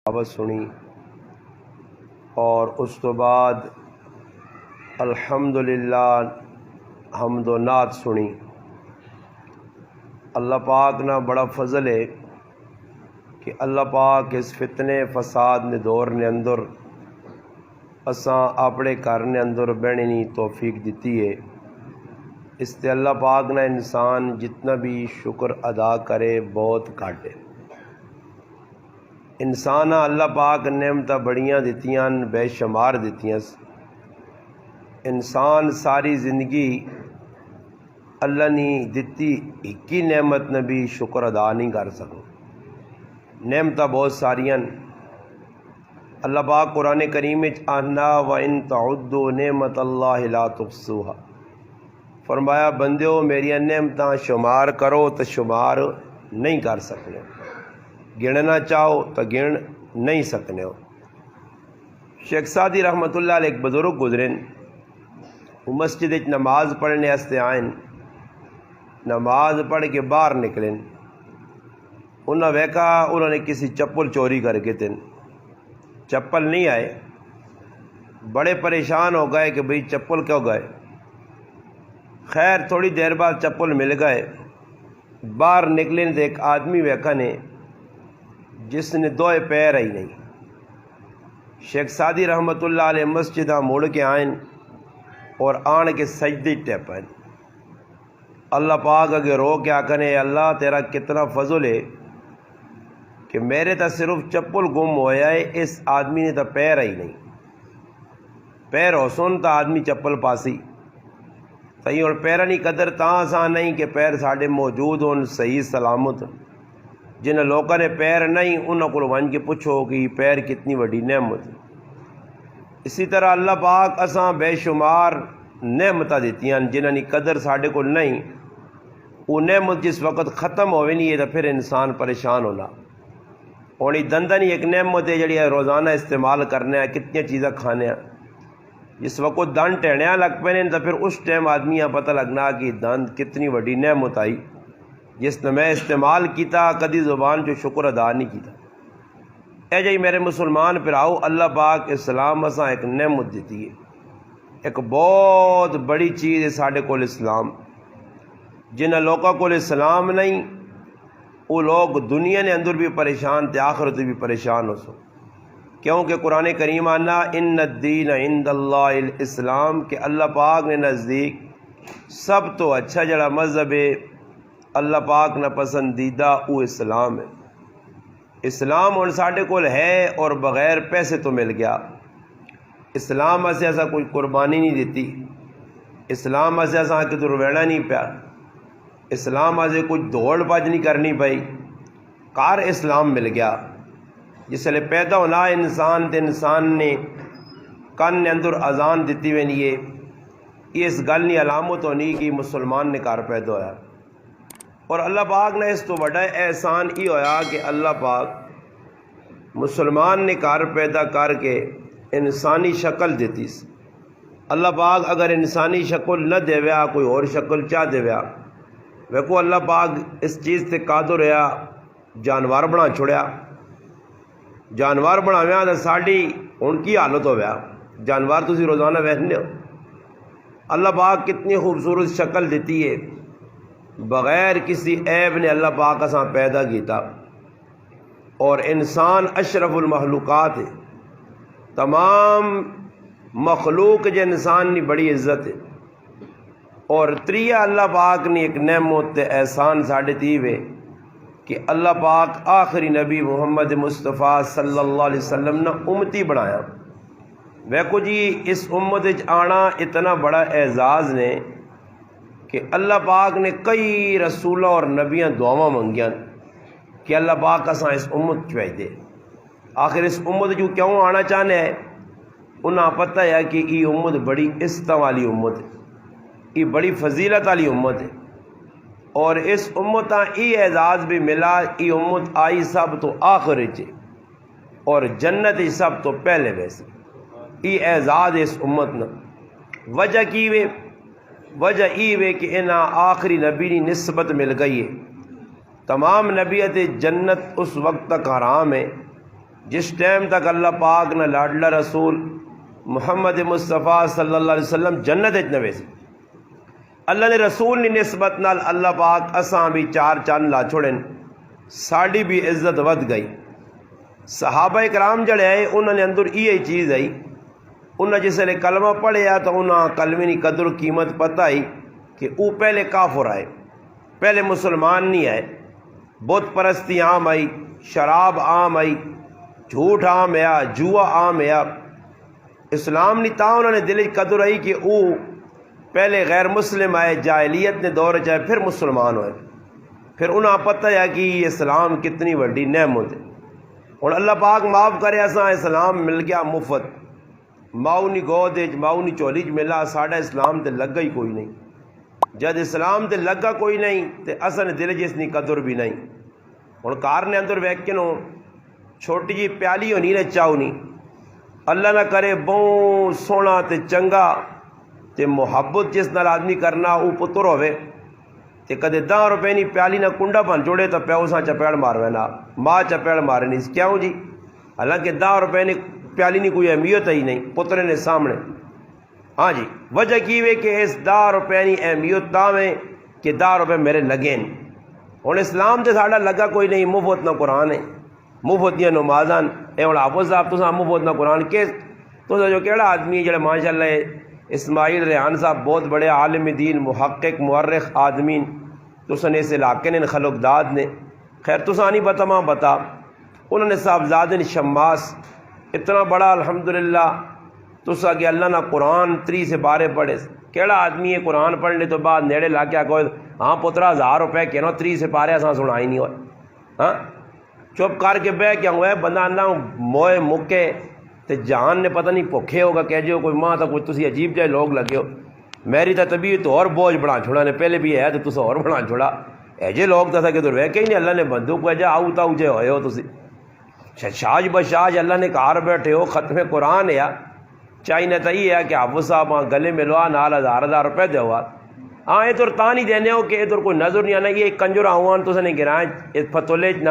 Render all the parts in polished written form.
آواز سنی اور اس تو بعد الحمدللہ حمد و نعت سنی۔ اللہ پاک نا بڑا فضل ہے کہ اللہ پاک اس فتنے فساد نے دور نے اندر اساں اپنے گھر نے اندر بہنے نی توفیق دیتی ہے۔ اس تے اللہ پاک نا انسان جتنا بھی شکر ادا کرے بہت گھٹ ہے۔ انسان اللہ پاک نعمتاں بڑیاں دتیاں بے شمار دتیاں۔ انسان ساری زندگی اللہ نے دتی ایک ہی نعمت نے بھی شکر ادا نہیں کر سکو۔ نعمتاں بہت ساریاں۔ اللہ پاک قرآن کریم وچ آنا وَإِن تَعُدُّوا نِعْمَتَ اللَّهِ لَا تُحْصُوهَا، فرمایا بندیو میری نعمتاں شمار کرو تو شمار نہیں کر سکنے، گننا چاہو تو گن نہیں سکنے ہو۔ شیخ سعدی رحمۃ اللہ علیہ ایک بزرگ گزرن، وہ مسجد وچ نماز پڑھنے واسطے آئیں، نماز پڑھ کے باہر نکلیں، انہاں ویکھا انہوں نے کسی چپل چوری کر کے تن چپل نہیں آئے، بڑے پریشان ہو گئے کہ بھئی چپل کیوں گئے۔ خیر تھوڑی دیر بعد چپل مل گئے، باہر نکلیں تو ایک آدمی ویکھا نے جس نے دو پیر ہی نہیں۔ شیخ سعدی رحمۃ اللہ علیہ مسجد مڑ کے آئیں اور آن کے سجدے ٹیپائیں، اللہ پاک اگے رو کے آکھنے اللہ تیرا کتنا فضل ہے کہ میرے تا صرف چپل گم ہویا ہے، اس آدمی نے تا پیر ہی نہیں۔ پیر ہو سن تا آدمی چپل پاسی صحیح، اور پیرا نہیں قدر تاں آسان نہیں کہ پیر ساڑھے موجود ہون صحیح سلامت۔ جن لوگوں نے پیر نہیں انہوں کو ون کے پوچھو کہ یہ پیر کتنی بڑی نعمت۔ اسی طرح اللہ پاک اساں بے شمار نعمتاں دیتیاں جنہاں کی قدر ساڑھے کو نہیں، وہ نعمت جس وقت ختم ہوئے نہیں ہے تو پھر انسان پریشان ہونا۔ اور یہ دندن ایک نعمت ہے جڑی روزانہ استعمال کرنے ہیں، کتنی چیزیں کھانے ہیں۔ جس وقت دند ٹہنیا لگ پے تو پھر اس ٹائم آدمی پتہ لگنا کہ دند کتنی بڑی نعمت آئی جس نے میں استعمال کیتا، کدی زبان جو شکر ادا نہیں کیتا۔ اے جی میرے مسلمان پراؤ، اللہ پاک اسلام اساں ایک نعمت دیتی ہے، ایک بہت بڑی چیز ہے ساڑھے کول اسلام۔ جنہ لوگوں کو اسلام نہیں وہ لوگ دنیا نے اندر بھی پریشان تے آخرت بھی پریشان ہو سو، کیونکہ قرآن کریم آنا ان الدین عند اللہ الاسلام، کہ اللہ پاک نے نزدیک سب تو اچھا جڑا مذہب ہے اللہ پاک نہ پسندیدہ وہ اسلام ہے۔ اسلام ہن ساڈے کول ہے اور بغیر پیسے تو مل گیا۔ اسلام اسے ایسا کوئی قربانی نہیں دیتی، اسلام اسے ایسا کدھر ویڑا نہیں پیا، اسلام اسے کوئی دوڑ بھاج نہیں کرنی پئی، کار اسلام مل گیا۔ جس لئے پیدا ہونا انسان تے انسان نے کن نے اندر اذان دیتی وینی ہے، یہ اس گل نہیں علامت ہونی کہ مسلمان نے کار پیدا ہویا۔ اور اللہ پاک نے اس تو بڑا احسان یہ ہویا کہ اللہ پاک مسلمان نے کار پیدا کر کے انسانی شکل دیتی۔ اللہ پاک اگر انسانی شکل نہ دے ویا کوئی اور شکل چاہ دے ویا، ویکو اللہ پاک اس چیز تے قادر رہا جانور بنا چھوڑیا۔ جانور بناویا تو ساڑی ان کی حالت ہو گیا، جانور تسی روزانہ ویکھنے ہو۔ اللہ پاک کتنی خوبصورت شکل دیتی ہے، بغیر کسی عیب نے اللہ پاک اساں پیدا کیتا۔ اور انسان اشرف المخلوقات ہے، تمام مخلوق جو انسان نے بڑی عزت ہے۔ اور تریہ اللہ پاک نے ایک نعمت احسان ساڑھے تیوے کہ اللہ پاک آخری نبی محمد مصطفیٰ صلی اللہ علیہ وسلم نے امتی بنایا۔ ویکو جی اس امت آنا اتنا بڑا اعزاز نے کہ اللہ پاک نے کئی رسولہ اور نبیاں دعاواں منگیاں کہ اللہ پاک اساں اس امت چوئی دے۔ آخر اس امت جو کیوں آنا چاہنے ہے، انہاں پتہ ہے کہ یہ امت بڑی عزت والی امت ہے، یہ بڑی فضیلت والی امت ہے۔ اور اس امت یہ اعزاز بھی ملا، یہ امت آئی سب تو آخر چے اور جنت سب تو پہلے ویسے، یہ اعزاز اس امت نہ۔ وجہ کی وے؟ وجہ یہ وے کہ انہاں آخری نبی کی نسبت مل گئی ہے۔ تمام نبیت جنت اس وقت تک حرام ہے جس ٹائم تک اللہ پاک نہ لاڈلا رسول محمد مصطفیٰ صلی اللہ علیہ وسلم جنت نہ ویسی اللہ نے رسول کی نسبت نال اللہ پاک اساں بھی چار چند لا چھوڑن ساڑی بھی عزت ود گئی. صحابہ کرام جڑے آئے انہوں نے اندر یہ چیز آئی انہوں جس نے کلمہ پڑھیا تو انہوں کلمے کی قدر قیمت پتہ آئی کہ او پہلے کافر آئے, پہلے مسلمان نہیں آئے, بت پرستی عام آئی, شراب عام آئی, جھوٹ عام آیا, جوا عام آیا. اسلام نہیں تا انہوں نے دل قدر آئی کہ او پہلے غیر مسلم آئے, جاہلیت نے دور چاہے, پھر مسلمان ہوئے, پھر انہوں پتہ ہے کہ یہ اسلام کتنی بڑی نعمت ہے. اور اللہ پاک معاف کرے اساں اسلام مل گیا مفت, ماؤنی گود ماؤنی چولی ملا, ساڈا اسلام تے لگا ہی کوئی نہیں. جد اسلام تے لگا کوئی نہیں تے اصل دل جس نی قدر بھی نہیں. ہوں کار نے اندر ویک کے نو چھوٹی جی پیالی ہونی نے چاؤ نہیں, اللہ نہ کرے بہت سونا تے چنگا تے محبت جس نال آدمی کرنا وہ پتر ہوئے تے کدے 10 روپے نہیں پیالی نہ کنڈا بن جوڑے تو پیو سا چپیڑ مارو نا, ماں چپیڑ مارنی کیوں جی, حالانکہ 10 روپے نے پیالی نہیں کوئی اہمیت ہی نہیں پترے نے سامنے. ہاں جی وجہ کی وے کہ اس 10 روپے کی اہمیت تا میں کہ 10 روپے میرے لگے. ہوں اسلام تے ساڈا لگا کوئی نہیں, مفت نہ قرآن ہے, مفت دیا نمازاں اے. ہوں حافظ صاحب تساں مفت نہ قرآن کے تو جو کہڑا آدمی ہے جڑا ماشاء اللہ اسماعیل ریحان صاحب بہت بڑے عالم دین محقق مورخ آدمین تساں اس علاقے نے خلق داد نے, خیر تساں نہیں بتا ماں بتا, انہوں نے صاحبزادے نے شماس اتنا بڑا الحمدللہ تسا کہ اللہ نہ قرآن 3 سے 12 پڑھے. کیڑا آدمی ہے قرآن پڑھنے تو بعد نیڑے لا کے کوئی ہاں پترا 1000 روپے کہ نو 3 سے 12 اساں سنا ہی نہیں ہوئے. ہاں چپ کر کے بہ کیا ہوا ہے بندہ اللہ موئے مکے تے جان نے پتہ نہیں بھوکھے ہوگا کہ جو کوئی ماں تو کوئی تسی عجیب جائے لوگ لگے ہو. میری تو طبیعت اور بوجھ بنا چھوڑا نے, پہلے بھی ہے تو تسا اور بنا چھوڑا ایجے لوگ تو کہ دور ویکے ہی نہیں, اللہ نے بندوق وجہ آؤ تاؤ جے ہوئے ہو تسی شاج بشاج اللہ نے کار بیٹھے ہو. ختم قرآن ہے چاہیے نہ تو یہ ہے کہ حافظ صاحب گلے ملوا نال 1000 روپے دے ہوا. ہاں ادھر تا نہیں دینے ہو کہ ادھر کوئی نظر نہیں آنا, یہ کنجر آوان تو نے گرائیں اس فتولے نہ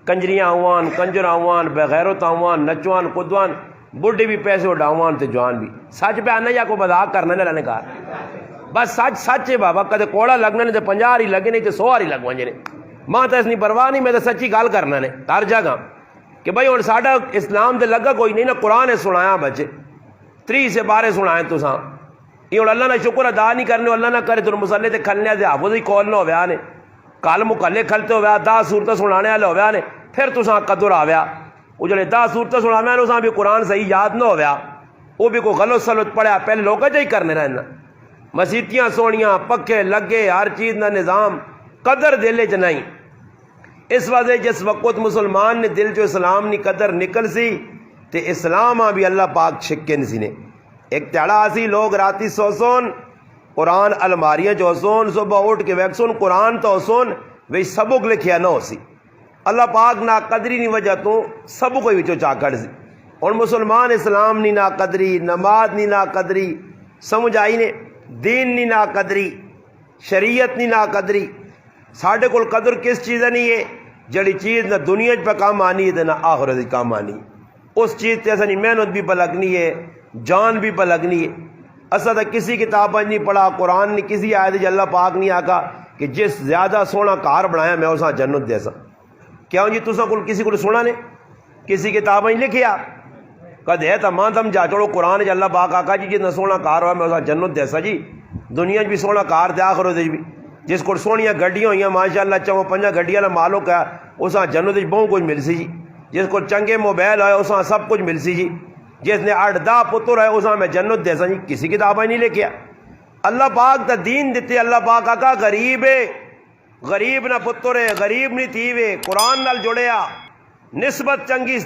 کنجریاں آوان کنجر آوان بغیرت آوان نچوان کدوان بڈھے بھی پیسے اڈاوان تے جوان بھی. سچ پہ آنا یا کو مذاق کرنا نے کہا بس سچ سچ ہے بابا, کدے کوڑا لگنا نہیں تے 50 ہی لگے نہیں تے 100 ہی لگ وجے نے. ماں تو اس نہیں پرواہ نہیں, میں تو سچی گل کرنا نے ہر جگہ کہ بھائی ہوں ساڈا اسلام تے لگا کوئی نہیں نا. قرآن نے سنایا بچے 3 سے 12 سنائے تساں, یہ ہوں اللہ نے شکر ادا نہیں کرنے, اللہ نہ کرے تر مسلے تے کھلنے تے حافظ ہی کول نہ ہویا نے, کل مکلے کھلتے ہویا 10 صورتیں سنانے والے ہویا نے, پھر تساں قدر آویا. وہ جڑے 10 صورتیں سناویا اساں بھی قرآن صحیح یاد نہ ہویا, وہ بھی کوئی غلط سلط پڑھیا, پہلے لوگ جا ہی کرنے رہنا. مسیتیاں سونیاں پکھے لگے ہر چیز دا نظام, قدر دل چ نہیں. اس وجہ جس وقت مسلمان نے دل جو اسلام نی قدر نکل سی تے اسلام بھی اللہ پاک چھکن سی نے. ایک تیڑا آسی لوگ راتی سو سون قرآن الماریاں جو سون صبح اٹھ کے ویکسون قرآن تو سون وہی سبق لکھیا نہ ہو سی. اللہ پاک نا قدری نی وجہ تو سبق کوئی وچوں چاکڑ سی. اور مسلمان اسلام نی نا قدری, نماز نی نا قدری, سمجھ آئی نے دین نی نا قدری, شریعت نی نا قدری. ساڈے کول قدر کس چیز نہیں ہے جڑی چیز نہ دنیا پہ کام آنی ہے نہ آخرت کام آنی. اس چیز تے اسانی محنت بھی پہ لگنی ہے, جان بھی پہ لگنی ہے. اسا تو کسی کتاب نہیں پڑھا, قرآن نے کسی آیت اللہ پاک نہیں آکا کہ جس زیادہ سونا کار بنایا میں اساں جنت دے سا. کیوں جی تساں کول کسی کو سونا نے کسی کتاب نہیں لکھیا کدے ہے تو ماں تم جا چڑو قرآن چ اللہ پاک آکا جی جتنا سونا کار ہوا میں اساں جنت دے سا. جی دنیا بھی سونا کار دے آخرت بھی, جس کو سونیاں گڈیاں ہوئی ماشاء اللہ 4-5 گڈیاں کا مالک ہے اساں جنت بہت کچھ مل سی. جی جس کو چنگے موبائل ہوئے اساں سب کچھ مل سی. جی جس نے 8-10 پتر ہے اساں میں جنت دے سا. جی کسی کتاب نہیں لکھیا. اللہ پاک تا دین دیتے, اللہ پاک آکا غریب ہے, غریب نہ پتر ہے, غریب نہیں تھی وے, قرآن نال جڑیا نسبت چنگی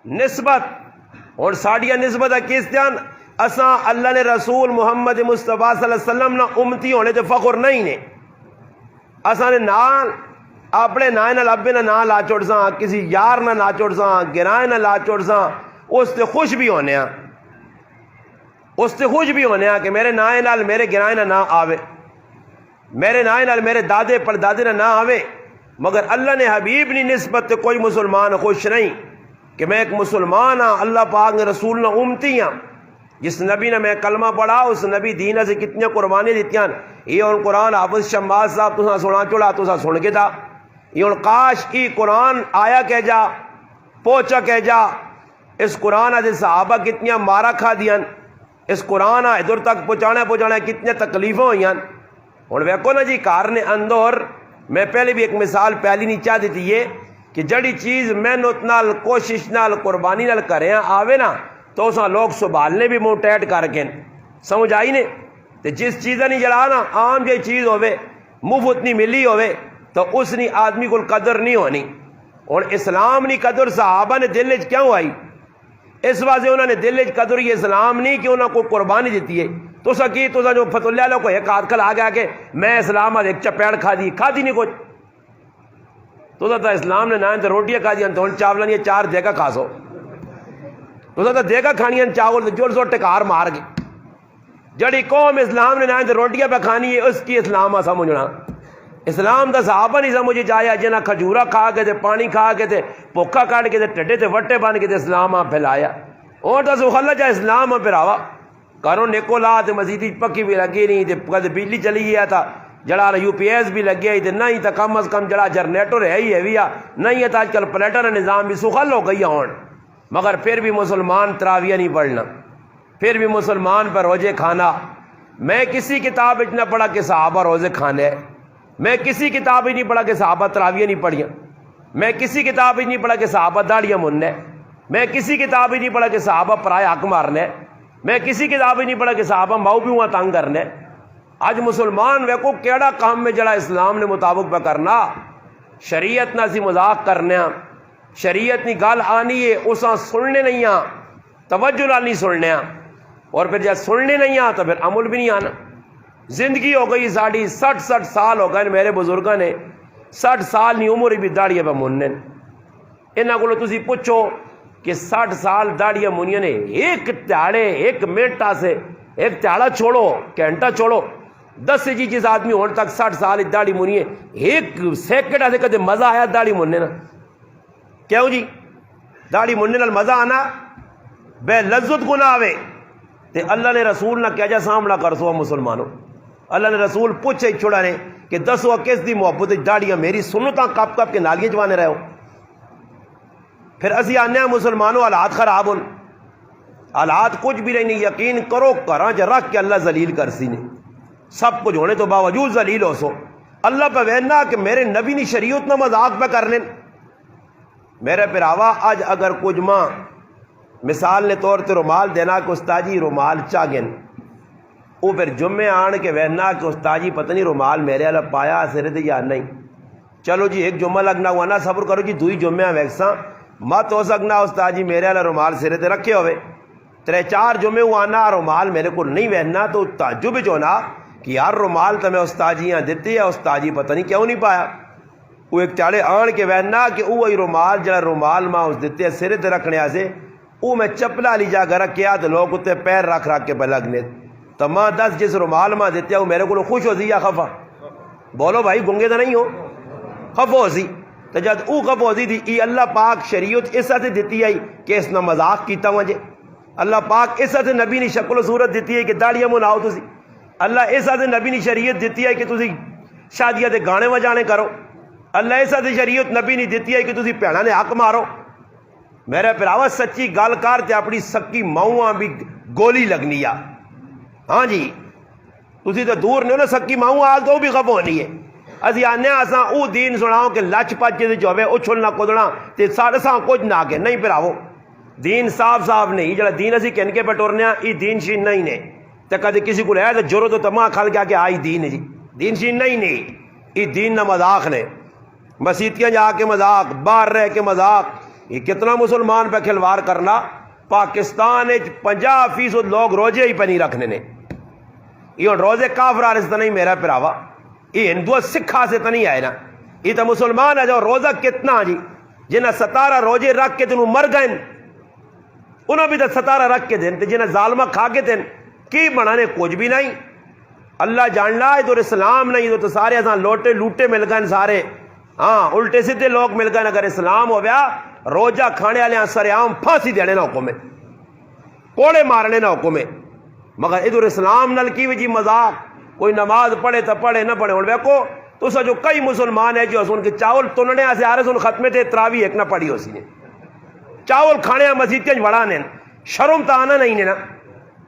نسبت. اور ساڑیاں نسبت ہے کس دن اساں اللہ نے رسول محمد مصطفیٰ صلی اللہ علیہ وسلم نہ امتی ہونے تے فخر نہیں نے. اساں نے نال اپنے نائے نال ابے نہ نا لا چھوڑ ساں, کسی یار نہ لا چھوڑ ساں, گرائے نہ لا چھوڑ ساں, اس تے خوش بھی ہونے ہیں, اس تے خوش بھی ہونے ہیں کہ میرے نائے نال میرے گرائے نہ آوے, میرے نائے نال میرے دادے پر دادے نہ آوے. مگر اللہ نے حبیب نی نسبت تے کوئی مسلمان خوش نہیں کہ میں ایک مسلمان ہاں، اللہ پاک نے رسول نہ امتی ہاں، جس نبی نے میں کلمہ پڑھا اس نبی دین سے کتنی قربانی دیتی ہیں۔ یہ ان قرآن حافظ شمباز صاحب تساں سنا چڑا تساں سن کے تھا، یہ ان کاش کی قرآن آیا کہ جا پہنچا کہ جا، اس قرآن دے صحابہ کتنی مارا کھا دیاں، اس قرآن ادھر تک پہنچانا کتنی تکلیفیں ہوئی ہیں۔ ہن ویکھو نا جی گھر نے اندر، میں پہلے بھی ایک مثال پہلی نہیں چاہ دیتی ہے کہ جڑی چیز محنت نال کوشش نال قربانی نال کرے آوے نا تو اساں لوگ سنبھالنے بھی منہ ٹیٹ کر کے سمجھ آئی نے۔ تے جس چیز نہیں جڑا نا عام جی چیز ہوے مفت نہیں ملی ہوے تو اس نی آدمی کو قدر نہیں ہونی۔ اور اسلام نی قدر صحابہ نے دل وچ کیوں آئی؟ اس واسطے انہوں نے دل وچ قدر یہ اسلام نہیں کہ انہوں کو قربانی دیتی ہے۔ تو سکی تو جو فتح اللہ لوگ کو ایک آدھ کل آ گیا کہ میں اسلام ایک چپیڑ کھا دی نہیں کچھ، تو اسلام نے نہ تو روٹیاں کھا دیا تو چاول نہیں چار دے گا کھا سو، تو دے گا کھانی چاول جوڑ سو ٹکار مار گئے۔ جڑی قوم اسلام نے نہ تو روٹیاں پہ کھانی ہے اس کی اسلام سمجھنا، اسلام دا صحابہ نہیں سمجھ جایا جنہ کھجورا کھا کے تے پانی کھا کے تے پوکھا کاٹ کے تے ٹڈے تے وٹے بن کے تے اسلام پھیلایا۔ اور تو سخلا جا اسلام پھراوا کرو نیکو لا تے مسیدی پکی بھی لگی نہیں تے کدے بجلی چلی گیا تھا جڑا یو پی ایس بھی لگ گیا تے نہیں تو کم از کم جڑا جنریٹر ہے ہی ہے نہیں ہے تو آج کل پلیٹر نظام بھی سخل ہو گئی ہون، مگر پھر بھی مسلمان تراویہ نہیں پڑھنا، پھر بھی مسلمان پر روزے کھانا۔ میں کسی کتاب نہ پڑھا کہ صحابہ روزے کھانے، میں کسی کتاب ہی نہیں پڑھا کہ صحابہ تراویہ نہیں پڑھیاں، میں کسی کتاب ہی نہیں پڑھا کہ صحابہ داڑیاں مننے، میں کسی کتاب ہی نہیں پڑھا کہ صحابہ پرائے حق مارنے، میں کسی کتاب ہی نہیں پڑھا کہ صحابہ ماؤ پیواں تنگ کرنے۔ آج مسلمان ویکو کیڑا کام میں جڑا اسلام نے مطابق پہ کرنا، شریعت نہ سی مذاق کرنے، شریعت نی گل آنی ہے اساں سننے نہیں ہاں، توجہ نال نہیں سننے ہاں، اور پھر جب سننے نہیں ہاں تو پھر عمل بھی نہیں آنا۔ زندگی ہو گئی ساڑی 60 سال ہو گئے، میرے بزرگاں نے 60 سال نہیں عمر بھی داڑیاں پہ مننے۔ انہاں کو تسی پوچھو کہ 60 سال داڑیاں منیاں نے، ایک تہاڑے ایک منٹ سے ایک تہاڑا چھوڑو گھنٹہ چھوڑو 10 جی جس آدمی ہونے تک 60 سال داڑھی منی ہے، ایک سیکنڈ سے کدے مزہ آیا داڑھی مننے نا؟ کیوں جی داڑھی مننے نال مزہ آنا بے لذت گناہ آوے تے اللہ نے رسول نہ کیا جا سامنا کر سو مسلمانوں، اللہ نے رسول پوچھے چھوڑا نے کہ دسو کس دی محبت داڑیاں میری سنتاں کپ کپ کے نالیاں جوانے رہے ہو۔ پھر اسی آنے ہیں مسلمانوں حالات خراب ہون، حالات کچھ بھی نہیں، یقین کرو گھراں چ رکھ کے اللہ ذلیل کر سی نے، سب کچھ ہونے تو باوجود ذلیل ہو سو۔ اللہ پہ وہنا کہ میرے نبی نی شریعت نہ مذاق پہ کرنے۔ میرے پراوا آج اگر کچھ ماں مثال نے طور تے رومال دینا کہ استاجی رومال چاگن، وہ پھر جمعے آن کے وہنا کہ استاجی پتہ نہیں رومال میرے والا پایا سرے تے یا نہیں، چلو جی ایک جمعہ لگنا ہوا نا صبر کرو جی دوئی جمعہ ویکساں مت ہو سکنا استاجی میرے والا رومال سرے تے رکھے ہوئے 3-4 جمعے ہوا نا رومال میرے کو نہیں وہنا، تو تعجب جو نا کہ یار رومال تو میں استاجیاں دیتی ہے استاجی پتہ نہیں کیوں نہیں پایا۔ وہ ایک چاڑے آن کے وہنا کہ وہی رومال جڑا رومال ماں اس دیتے سرے تے رکھنے سے وہ میں چپلا لی جا کر رکھیا تو لوگ اتنے پیر رکھ کے پہ لگنے، تو ماں 10 جس رومال ماں دیتے وہ میرے کو خوش ہو سی یا خفا؟ بولو بھائی گنگے تو نہیں ہو، خف ہو سی۔ تو جد او خف ہو سی تھی اللہ پاک شریعت اس سے دیتی آئی کہ اس نے مذاق کیتا وجہ، اللہ پاک اس سے نبی نے شکل و صورت دیتی ہے کہ داڑیاں مناؤ تسی، اللہ اس سے نبی نے شریعت دیتی ہے کہ تسی شادیاں دے گانے وجانے کرو، اللہ اس سے شریعت نبی نے دیتی ہے کہ تسی بھیڑاں نے حق مارو۔ میرے پراوا سچی گل کر تے اپنی سکی ماؤں بھی گولی لگنی آ، ہاں جی تسی تو دور نہیں ہو نا، سکی ماؤں آل تو بھی خف ہونی ہے۔ اسی آنے اساں او دین سناؤ کہ لچ پچ جو ہوے اچھلنا کودنا تے ساڈے ساں کچھ نہ کہ نہیں پراو، دین صاف صاف نہیں، جڑا دین اسی کن کے پہ ٹورنے یہ دین شین نہیں نے، تے کدے کسی کو ہے تو جرو تو تما کھل گیا کہ آئی دین ہے جی، دین شین نہیں، یہ دین نہ مذاق نے، مسیتیاں جا کے مذاق، باہر رہ کے مذاق، یہ کتنا مسلمان پہ کھلوار کرنا۔ پاکستان 50% لوگ روزے ہی پہ نہیں رکھنے نے، یہ روزے کافر سے نہیں میرا پراوا، یہ ہندو سکھا سے تو نہیں آئے نا، یہ تو مسلمان ہے جو روزہ کتنا جی جنہیں 17 روزے رکھ کے تنوں مر گئے انہوں بھی تو 17 رکھ کے دین، جنہیں ظالمہ کھا کے دین کی بنانے کچھ بھی نہیں۔ اللہ جاننا ہے تو اسلام نہیں تو سارے ایسا لوٹے لوٹے مل گئے سارے، ہاں الٹے سیدھے لوگ مل گئے اگر اسلام ہو گیا روزہ کھانے والے سر عام پھانسی دینے نہ حکم ہے، کوڑے مارنے نہ حکم ہے، مگر ادھر اسلام نل کی وجہ مذاق، کوئی نماز پڑھے تو پڑھے نہ پڑھے. ہوں دیکھو تو جو کئی مسلمان ہیں جو ان کے چاول تننے سے آ رہے سن ختمے تھے تراوی ایک نہ پڑھی ہو سی نے چاول کھانے مسیح بڑا نے شرم تو آنا نہیں نے نا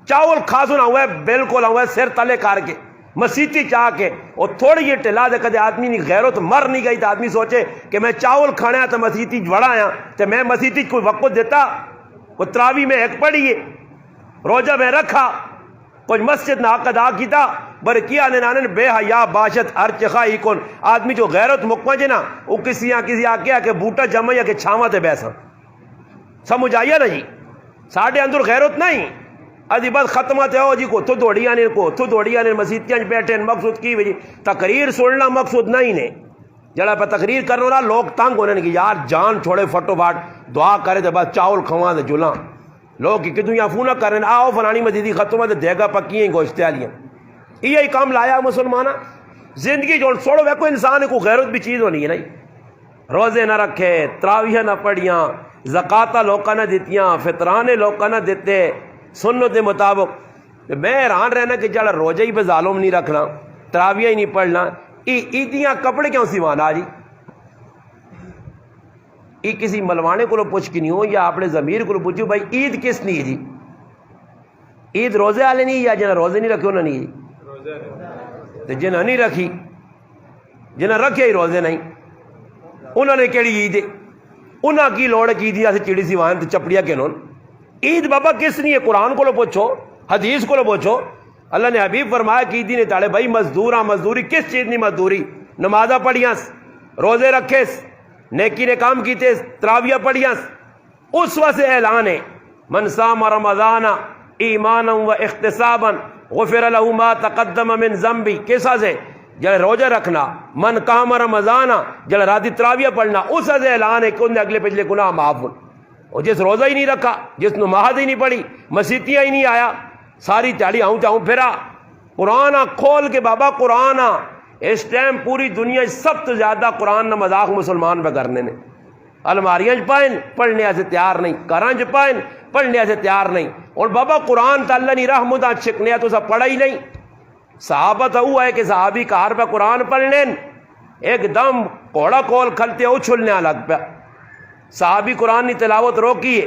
چاول کھا سنا ہوا ہے بالکل ہوا ہے سر تلے کار کے مسیتی چاہ کے اور تھوڑی یہ ٹلا دے کدے آدمی نہیں غیرت مر نہیں گئی تو آدمی سوچے کہ میں چاول کھانے تو مسیتی بڑا آیا تو میں مسیتی کوئی وقت دیتا وہ تراوی میں ایک پڑھی ہے روزہ میں رکھا کچھ مسجد نہ حق ادا کیتا بر کیا نانن بے حیا باشت ہر چخائی کون آدمی جو غیرت مکمہ جے نا وہ کسی آ کے بوٹا جمع یا کہ چھاواں تے بیسا سمجھ آئیا نا جی ساڑھے اندر غیرت نہیں ادھی بس ختمہ تے ہو جی کو تو دوڑی آنے مسیتیاں بیٹھے مقصود کی وجہ تقریر سننا مقصود نہیں نے جڑا پہ تقریر کرنے والا لوگ تنگ ہونے کی یار جان چھوڑے فٹو فاٹ دعا کرے تو بس چاول کھواں دے جلاں لوگ کی کتوں یا فون کریں آؤ فلانی مسجدی ختمہ تے دیگا پکی ہیں گوشتے والیاں یہی کام لایا مسلمانہ زندگی جو چھوڑو وہ کوئی انسان کو غیرت بھی چیز ہونی ہے نہیں روزے نہ رکھے تراویح نہ پڑھیاں زکاتہ لوکاں نہ دیتیاں فطرانے لوکاں نہ دیتے سنت کے مطابق میں حیران رہنا کہ جڑا روزہ ہی پہ ظالم نہیں رکھنا تراویح ہی نہیں پڑھنا عیدیاں کپڑے کیوں سیوانا جی یہ کسی ملوانے کو پوچھ کی نہیں ہو یا اپنے ضمیر کو پوچھو بھائی عید کس نہیں ہے جی عید روزے والے نہیں یا جنہیں روزے نہیں رکھے انہیں نہیں تو جنہیں نہیں رکھی جنہیں رکھے ہی روزے نہیں انہوں نے کیڑی عید ہے انہوں کی لوڑ کی عید چڑی سی وہاں تو چپڑیا کے نون عید بابا کس نہیں ہے قرآن کو پوچھو حدیث کو پوچھو اللہ نے حبیب فرمایا کہ عیدی نے تاڑے بھائی مزدوراں مزدوری کس چیز نہیں مزدوری نمازہ پڑھیاں روزے رکھے نیکی نے کام کیتے تراویہ پڑھیاں اس وقت سے اعلان ہے من صام رمضان ایمانا و احتسابا غفر له ما تقدم من ذنبی کیسا سے جڑے روزہ رکھنا من قام رمضان جڑے راتی تراویہ پڑھنا اس سے اعلان ہے کہ انہیں اگلے پچھلے گناہ معاف ہو اور جس روزہ ہی نہیں رکھا جس نماز ہی نہیں پڑھی مسیتیاں ہی نہیں آیا ساری تیاری آؤں چاہوں پھرا قرآن کھول کے بابا قرآن اس ٹائم پوری دنیا سب تو زیادہ قرآن نہ مذاق مسلمان پہ کرنے نے الماریاں پائیں پڑھنے سے تیار نہیں کرانچ پائیں پڑھنے سے تیار نہیں اور بابا قرآن تا اللہ نہیں رحمتہ چھکنے تو سب پڑھا ہی نہیں صحابہ تو ہوا ہے کہ صحابی کار پہ قرآن پڑھنے ایک دم کوڑا کول کھلتے اچھلنے الگ پہ صحابی قرآن کی تلاوت روکی ہے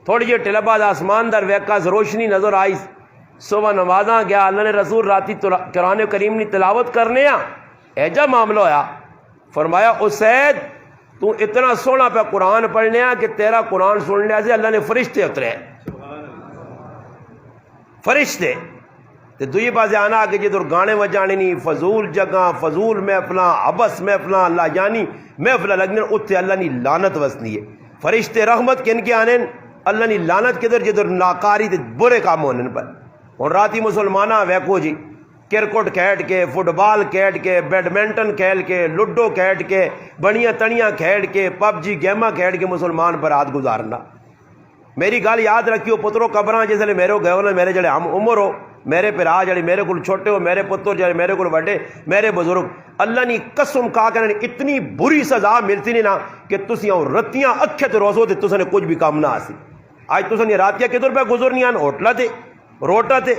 تھوڑی جی ٹلباد آسمان در ویکاس روشنی نظر آئی صبح نمازاں گیا اللہ نے رسول راتی قرآن کریم کی تلاوت کرنے ایجا معاملہ ہویا فرمایا اسید تو اتنا سونا پہ قرآن پڑھنے کہ تیرا قرآن سننے سے اللہ نے فرشتے اترے فرشتے تو دوئی بازے آنا کہ جدر گانے وجانے نہیں فضول جگہ فضول محفلہ عبس محفلہ اللہ جانی محفلہ لگنے اتھے اللہ نے لعنت وسنی ہے فرشتے رحمت کن کے آنے اللہ نے لعنت کدھر جدر ناکاری تے برے کام ہونے پر اور راتی مسلمانہ ویکو جی کرکٹ کھیل کے فٹ بال کھیل کے بیڈمنٹن کھیل کے لڈو کھیل کے بڑیاں تڑیاں کھیل کے پب جی گیما کھیل کے مسلمان پر رات گزارنا میری گل یاد رکھیو پترو قبراں جس لے میرے گئے ہونے میرے جڑے ہم عمر ہو میرے پہ راہ جڑے میرے کو چھوٹے ہو میرے پتر جڑے میرے کو بڑے میرے بزرگ اللہ نے قسم کہا کہ اتنی بری سزا ملتی نہیں نا کہ تسی رتیاں اکھے تے روزو تے تسنے کچھ بھی کام نہ آسی آج تسنے راتیاں کدھر پہ گزرنی آن ہوٹلا تے روٹا تے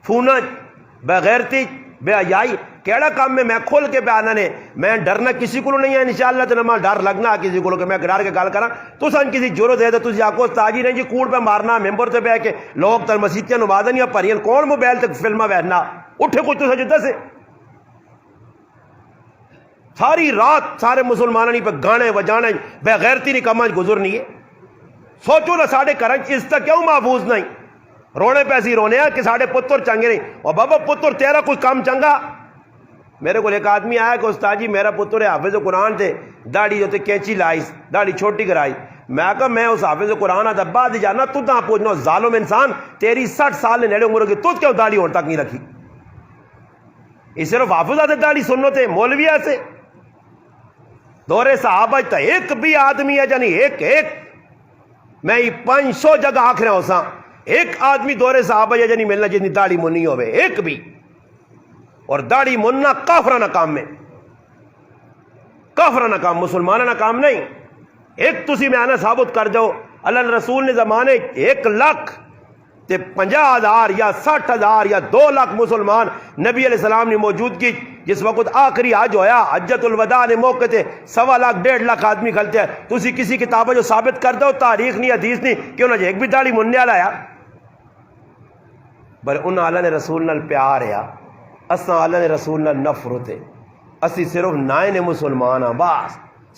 فونا بغیرتی بے حیائی کیڑا کام میں کھول کے بیانا نے میں ڈرنا کسی کو نہیں ہے انشاءاللہ تے نہ ڈر لگنا کسی کو کہ میں ڈر کے گل کراں تو سن کسی جرت ہے تو آکو تاجی نہیں جی کوڑ پہ مارنا ممبر تے بیٹھ کے لوگ تر مسیتیاں نمازاں یا پریاں کون موبائل تے فلماں ویکھنا اٹھے کچھ تو سجدہ سے ساری رات سارے مسلمانوں پہ گانے وجانے بے غیرتی نہیں کماں گزرنی ہے سوچو نا ساڈے گھراں اس تک کیوں محفوظ نہیں رونے پیسی رونے کہ ساڑھے پتر چنگے نہیں اور بابا پتر تیرا کوئی کام چنگا میرے کو ایک آدمی آیا کہ استاد جی میرا پتر ہے حافظ قرآن تھے داڑھی جو تے کینچی لائیس داڑھی چھوٹی کرائی میں کہا میں اس حافظ قرآن آتا بعد جانا تو تاں پوچھنا ظالم انسان تیری 60 سال نے نیڑے عمر ہوگی تو کیوں داڑھی اور تک نہیں رکھی یہ صرف حافظ آتے داڑھی سنو تھے مولوی سے دور صحابہ تا ایک بھی آدمی ہے جانی ایک میں 500 جگہ آخر ہوں سا ایک آدمی دور صحابہ ہے جانی ملنا جتنی داڑھی منی ہوئے ایک بھی اور داڑھی مننا کافرانہ کام میں کافرانہ کام، مسلمانانہ کام نہیں۔ ایک تسی میں آنا ثابت کر جاؤ اللہ نے رسول نے زمانے 1,50,000 یا 60,000 یا 2 لاکھ مسلمان نبی علیہ السلام نے موجودگی، جس وقت آخری حج ہویا حجت الوداع نے موقع تے 1.25 لاکھ 1.5 لاکھ آدمی کھلتے ہیں، تسی کسی کتاب جو ثابت کر دو تاریخ نہیں حدیث نہیں کہ انہوں نے ایک بھی داڑھی مننے والا آیا، پر انہاں اللہ نے رسول نال پیار ہے، اساں اللہ نے رسول نال نفرت ہے، اسی صرف نائے نے مسلمان ہاں، بس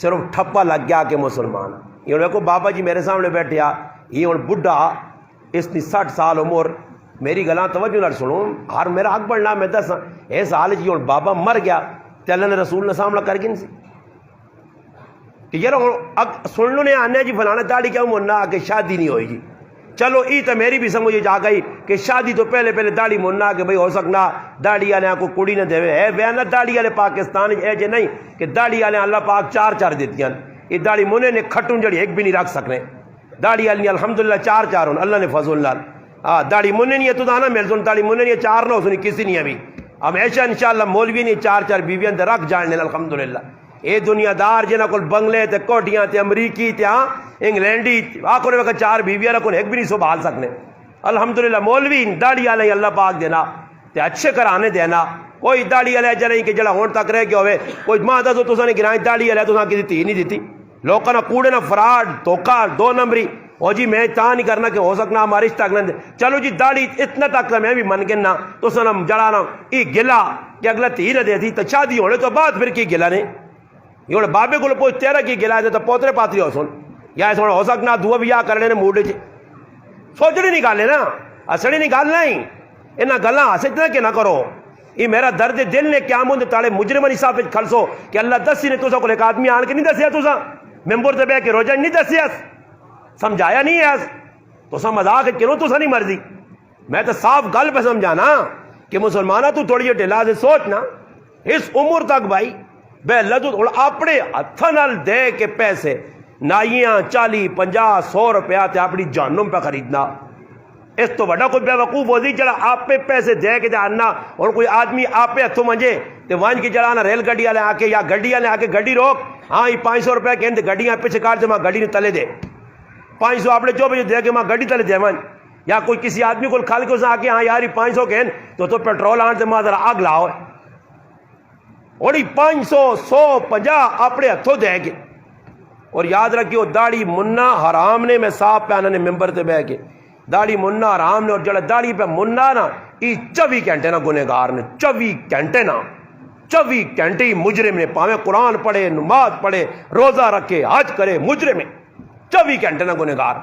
صرف ٹھپا لگ گیا کہ مسلمان ہاں۔ یہ دیکھو بابا جی میرے سامنے بیٹھے آ، یہ ہوں بڈھا اس کی 60 سال عمر، میری گلاں توجہ نال سنو، ہر میرا حق بننا میں دساں اس حال جی ہوں بابا مر گیا تے اللہ نے رسول نے سامنا کر گئی سی کہ یار سن لو نے آنے جی فلانا داڑھی کیوں مننا کہ شادی نہیں ہوئی جی، چلو ای تو میری بھی سمجھ جا گئی کہ شادی تو پہلے داڑھی مننا کہ بھئی ہو سکنا داڑھی والے کو کڑی نہ دے ہے بیان داڑھی والے پاکستان اے جے نہیں کہ داڑھی والے اللہ پاک 4 دیتیاں، یہ داڑھی منے نے کھٹوں جڑی ایک بھی نہیں رکھ سکنے، داڑھی والی الحمدللہ 4 ہوں اللہ نے فضل لال، داڑھی منے نہیں ہے تو دانا میل سن داڑھی منے نہیں ہے 4 نہ ہو سنی کسی نہیں ابھی ہمیشہ انشاءاللہ مولوی نہیں 4 بیویاں دے رکھ جاننے الحمدللہ، اے دنیا دار جنہاں کول بنگلے تے کوٹیاں تے امریکی تے انگلینڈی آخر وقت 4 بیویاں رکھن ایک بھی نہیں سنبھال سکنے الحمدللہ، مولوی داڑھی والے اللہ پاک دینا تے اچھے کرانے دینا، کوئی داڑھی والے جا نہیں کہ جڑا ہون تک رہ گیا ہوئے کوئی ماں دسو تساں نے گرائیں داڑھی والے تساں کی دتی نہیں دیتی، لوکاں نہ کوڑے نہ فراڈ دھوکا 2 نمبری، او جی میں تا نہیں کرنا کہ ہو سکنا ہماری رشتہ نہ چلو جی داڑھی اتنا تک میں بھی من گنا تو سنم جڑا نا ای گلا کہ اگلا تھی نہ دے تھی تو شادی ہونے تو بعد پھر کی گلا نے یہ ہوں بابے کو پوچھ تیرا کی گلا ہے تو پوترے پاتری ہو سن یا اس ہو سکنا دعا بھی کرنے نے موڈ سوچنی نہیں گل ہے نا اصلی نہیں گل نہیں انہاں گلاں ہسنا کہ نہ کرو، یہ میرا درد دل نے کیا مند تالے مجرم صاحب کھلسو کہ اللہ دسی نے تسا کو ایک آدمی آن کے نہیں دسیا تسا ممبر تے بہ کے روزہ نہیں دسیا سمجھایا نہیں ہے تو سا مذاق کیوں تو سا نہیں مرضی، میں تو صاف گل پہ سمجھانا کہ مسلمانہ تو تھوڑی ڈھلا سے سوچنا اس عمر تک بھائی بے اللہ تو اپنے ہتھاں نال دے کے پیسے نائیاں 40 50 100 روپیہ تے اپنی جہنم پہ خریدنا، اس تو بڑا کوئی بے وقوف ہو سی جڑا آپ پہ پیسے دے کے آنا اور کوئی آدمی آپ پہ ہتھوں منجے تے وانج کے جڑا نا ریل گڈی والے آ کے یا گڈی والے آ کے گڈی روک ہاں یہ 500 روپیہ کہندے گڈیاں پیچھے کاٹ دے ماں گڈی نے تلے دے 500 آپ نے جو بھی دے کے ماں گڈی تلے دے مان یا کوئی کسی آدمی کو کھال کے اس آ کے ہاں یار 500 کہن تو پیٹرول آن سے ماں ذرا آگ لاؤ اور 500 150 اپنے ہتھوں دے کے، اور یاد رکھیو داڑھی مننا حرام نے، میں صاحب پہ آنا نے ممبر تے بہ کے داڑھی مننا حرام نے، اور جڑا داڑھی پہ مننا نا یہ 24 گھنٹے نا گنہگار نے، 24 گھنٹے نا 24 گھنٹے ہی مجرم نے، پاویں قرآن پڑھے نماز پڑھے روزہ رکھے حج کرے مجرم ہے، 24 گھنٹے نا گنہگار۔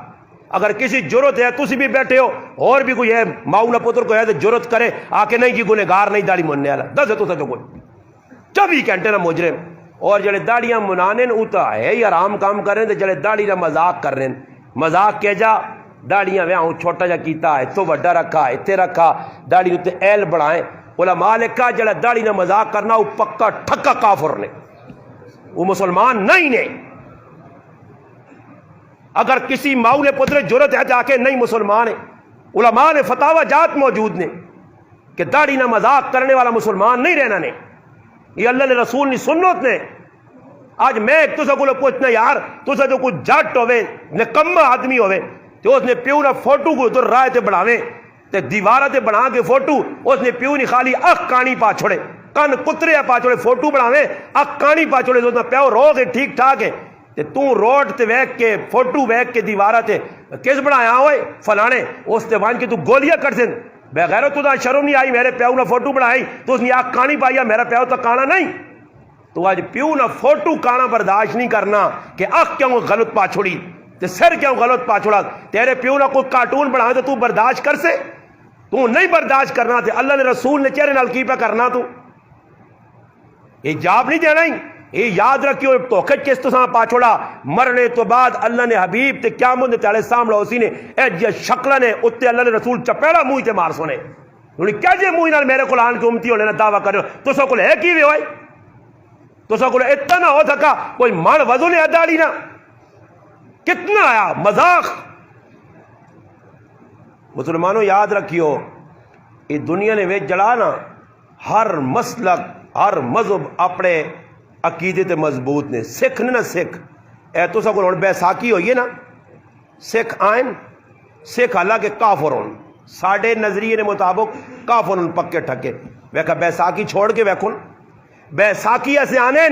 اگر کسی جرت ہے تسی بھی بیٹھے ہو اور بھی کوئی ہے ماؤنا پتر کو ہے تو جرت کرے آ کے نہیں جی گنہگار نہیں داڑھی مننے والا دس ہے تو جو کوئی 24 گھنٹے نا مجرم، اور جڑے داڑیاں منانے او تو ہے ہی آرام کام کر رہے ہیں، جڑے داڑھی کا مذاق کر رہے ہیں، مذاق کیا جا داڑیاں ویاں چھوٹا جا کیتا ہے تو بڑا رکھا اتنے رکھا داڑھی اتنے ایل بڑھائیں، علماء نے کہا جڑا داڑھی نہ مذاق کرنا وہ پکا ٹھکا کافر نے، وہ مسلمان نہیں نے۔ اگر کسی ماؤ نے پتر جرت ہے جا کے نہیں مسلمان ہے، علماء نے فتاوی جات موجود نے کہ داڑھی نہ مذاق کرنے والا مسلمان نہیں رہنا نے، یہ اللہ نے رسول نے سنت نے۔ آج میں ایک تو کو پوچھنا یار تو جو کوئی جٹ ہوئے نکما آدمی ہوئے تو اس نے پیو نہ فوٹو کو ادھر رائے تے بڑھاویں تے دیوارہ تے بنا کے فوٹو اس نے پیو نہیں خالی اخ کانی پا چھوڑے کن کترے پا چھوڑے فوٹو بڑھاویں اخ کانی پا چھوڑے تو پیو رو کے ٹھیک ٹھاک ہے تے تو روڈ تے ویک کے فوٹو ویک کے دیوارہ تے کس بڑھایا ہوئے فلانے اس تے وان کے تو گولیاں کر سن بغیر تو دا شرم نہیں آئی میرے پیو نہ فوٹو بڑھائی تو اس نے آخ کانی پائی میرا پیو تو کانا نہیں، تو آج پیو نہ فوٹو کانا برداشت نہیں کرنا کہ اخ کیوں غلط پا چھوڑی تے سر کیوں غلط پا چھوڑا، تیرے پیو نہ کوئی کارٹون بنا تو تو برداشت کر سے، تو نہیں برداشت کرنا تے اللہ نے رسول نے چہرے نال کی پہ کرنا، تو یہ جاب نہیں دینا ہی، یہ یاد رکھیو توکھے کس تو ساں پا چھوڑا مرنے تو بعد اللہ نے حبیب تے قیامت دے تالے سامنے اسی نے اے جی شکل نے اتے اللہ نے رسول چپیڑا منہ تے مار سونے انہیں کیا جے منہ نال میرے کو آن کے امتی ہونے دعویٰ کر رہے ہو تو سو کو ہے کی بھی ہوئے تو سو کو اتنا نہ ہو سکا کوئی مان وضو نے اداڑی نہ کتنا آیا مذاق۔ مسلمانوں یاد رکھیو یہ دنیا نے ویچ جڑا نا ہر مسلک ہر مذہب اپنے عقیدے تے مضبوط نے. سکھ نے نا سکھ اے تو سب ہوں بیساکھی ہوئی ہے نا, سکھ آئن سکھ حالانکہ کافر ہوں ساڈے نظریے نے مطابق کافر ہوں پکے ٹھکے. ویکھا بیساکھی چھوڑ کے ویکھن بیساکھی ایسے آنے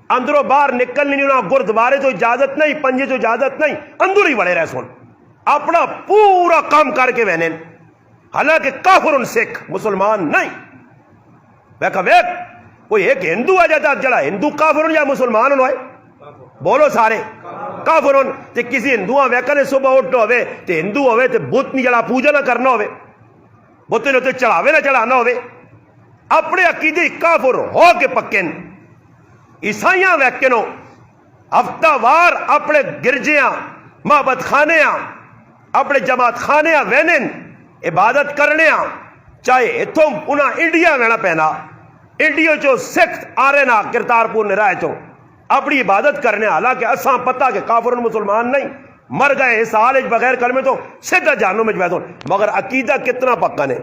اندروں باہر نکلنے نہیں, انہوں گردوارے تو اجازت نہیں, پنجے تو اجازت نہیں, اندر ہی بڑے رہ سن اپنا پورا کام کر کے وہنے, حالانکہ کافر ان سکھ مسلمان نہیں. ویکھا ویک کوئی ایک ہندو آ جاتا جڑا ہندو کافر یا مسلمان ہوئے بولو سارے کافر ہون. تے کسی ہندو ویکھا نے صبح اٹھ ہوئے تے ہندو ہوئے تے بت نہیں جڑا پوجا نہ کرنا ہوئے, بت نے چڑھاوے نہ چڑھانا ہوئے, اپنے عقیدے کافر ہو کے پکے. عیسائیاں ویکنو ہفتہ وار اپنے گرجیاں محبت خانیاں اپنے جماعت خانیاں وینن عبادت کرنیاں, چاہے اتوں انہاں انڈیا وینا پینا, انڈیا چو سکھ آ رہے نا کرتارپور نے رائے چوں اپنی عبادت کرنے, حالانکہ اساں پتہ کہ کافر مسلمان نہیں مر گئے اس حال بغیر کلمے تو سیدھا جہنم میں بیٹھو. مگر عقیدہ کتنا پکا نے,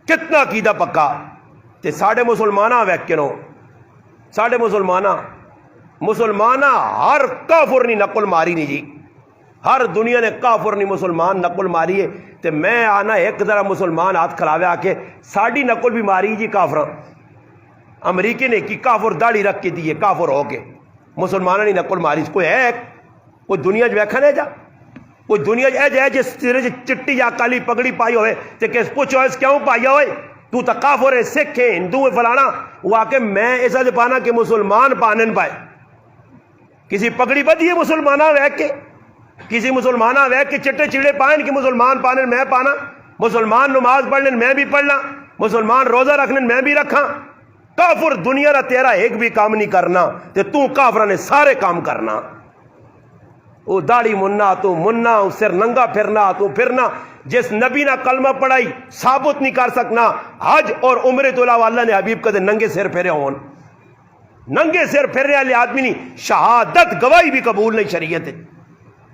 کتنا عقیدہ پکا. تے ساڈے مسلماناں ویکنو ساڈے مسلماناں ہر کافر نہیں نقل ماری نہیں جی, ہر دنیا نے کافر نہیں مسلمان نقل ماری ہے. تے میں آنا ایک ذرا مسلمان ہاتھ کھلاوے آ کے ساڈی نقل بھی ماری جی کافراں. امریکہ نے کی کافر داڑھی رکھ کے دیے کافر ہو کے, مسلمانوں نے نقل ماری. کوئی ہے کوئی دنیا ویکھا نہیں جا, کوئی دنیا ہے جس سرے چٹی یا کالی پگڑی پائی ہوئے تے کس پوچھو اس کیوں پائی ہوئے, تو تا کافر ہے سکھ ہے ہندو ہے فلانا, وہ آ کے میں ایسا دے پانا کہ مسلمان پانن پائے. کسی پگڑی بدھی ہے مسلمانہ ویک کے, کسی مسلمانہ ویک کے چٹے چڑے پائن کہ مسلمان پانن میں پانا, مسلمان نماز پڑھنے میں بھی پڑھنا, مسلمان روزہ رکھنے میں بھی رکھاں. کافر دنیا نہ تیرا ایک بھی کام نہیں کرنا تے تو کافرہ نے سارے کام کرنا. وہ داڑھی مننا تو مننا, سر ننگا پھرنا تو پھرنا. جس نبی نہ کلمہ پڑھائی ثابت نہیں کر سکنا حج اور عمرے تو علاوہ اللہ نے حبیب کدے ننگے سر پھیرے ہون, ننگے سر پھیرنے والے آدمی نہیں شہادت گواہی بھی قبول نہیں شریعت.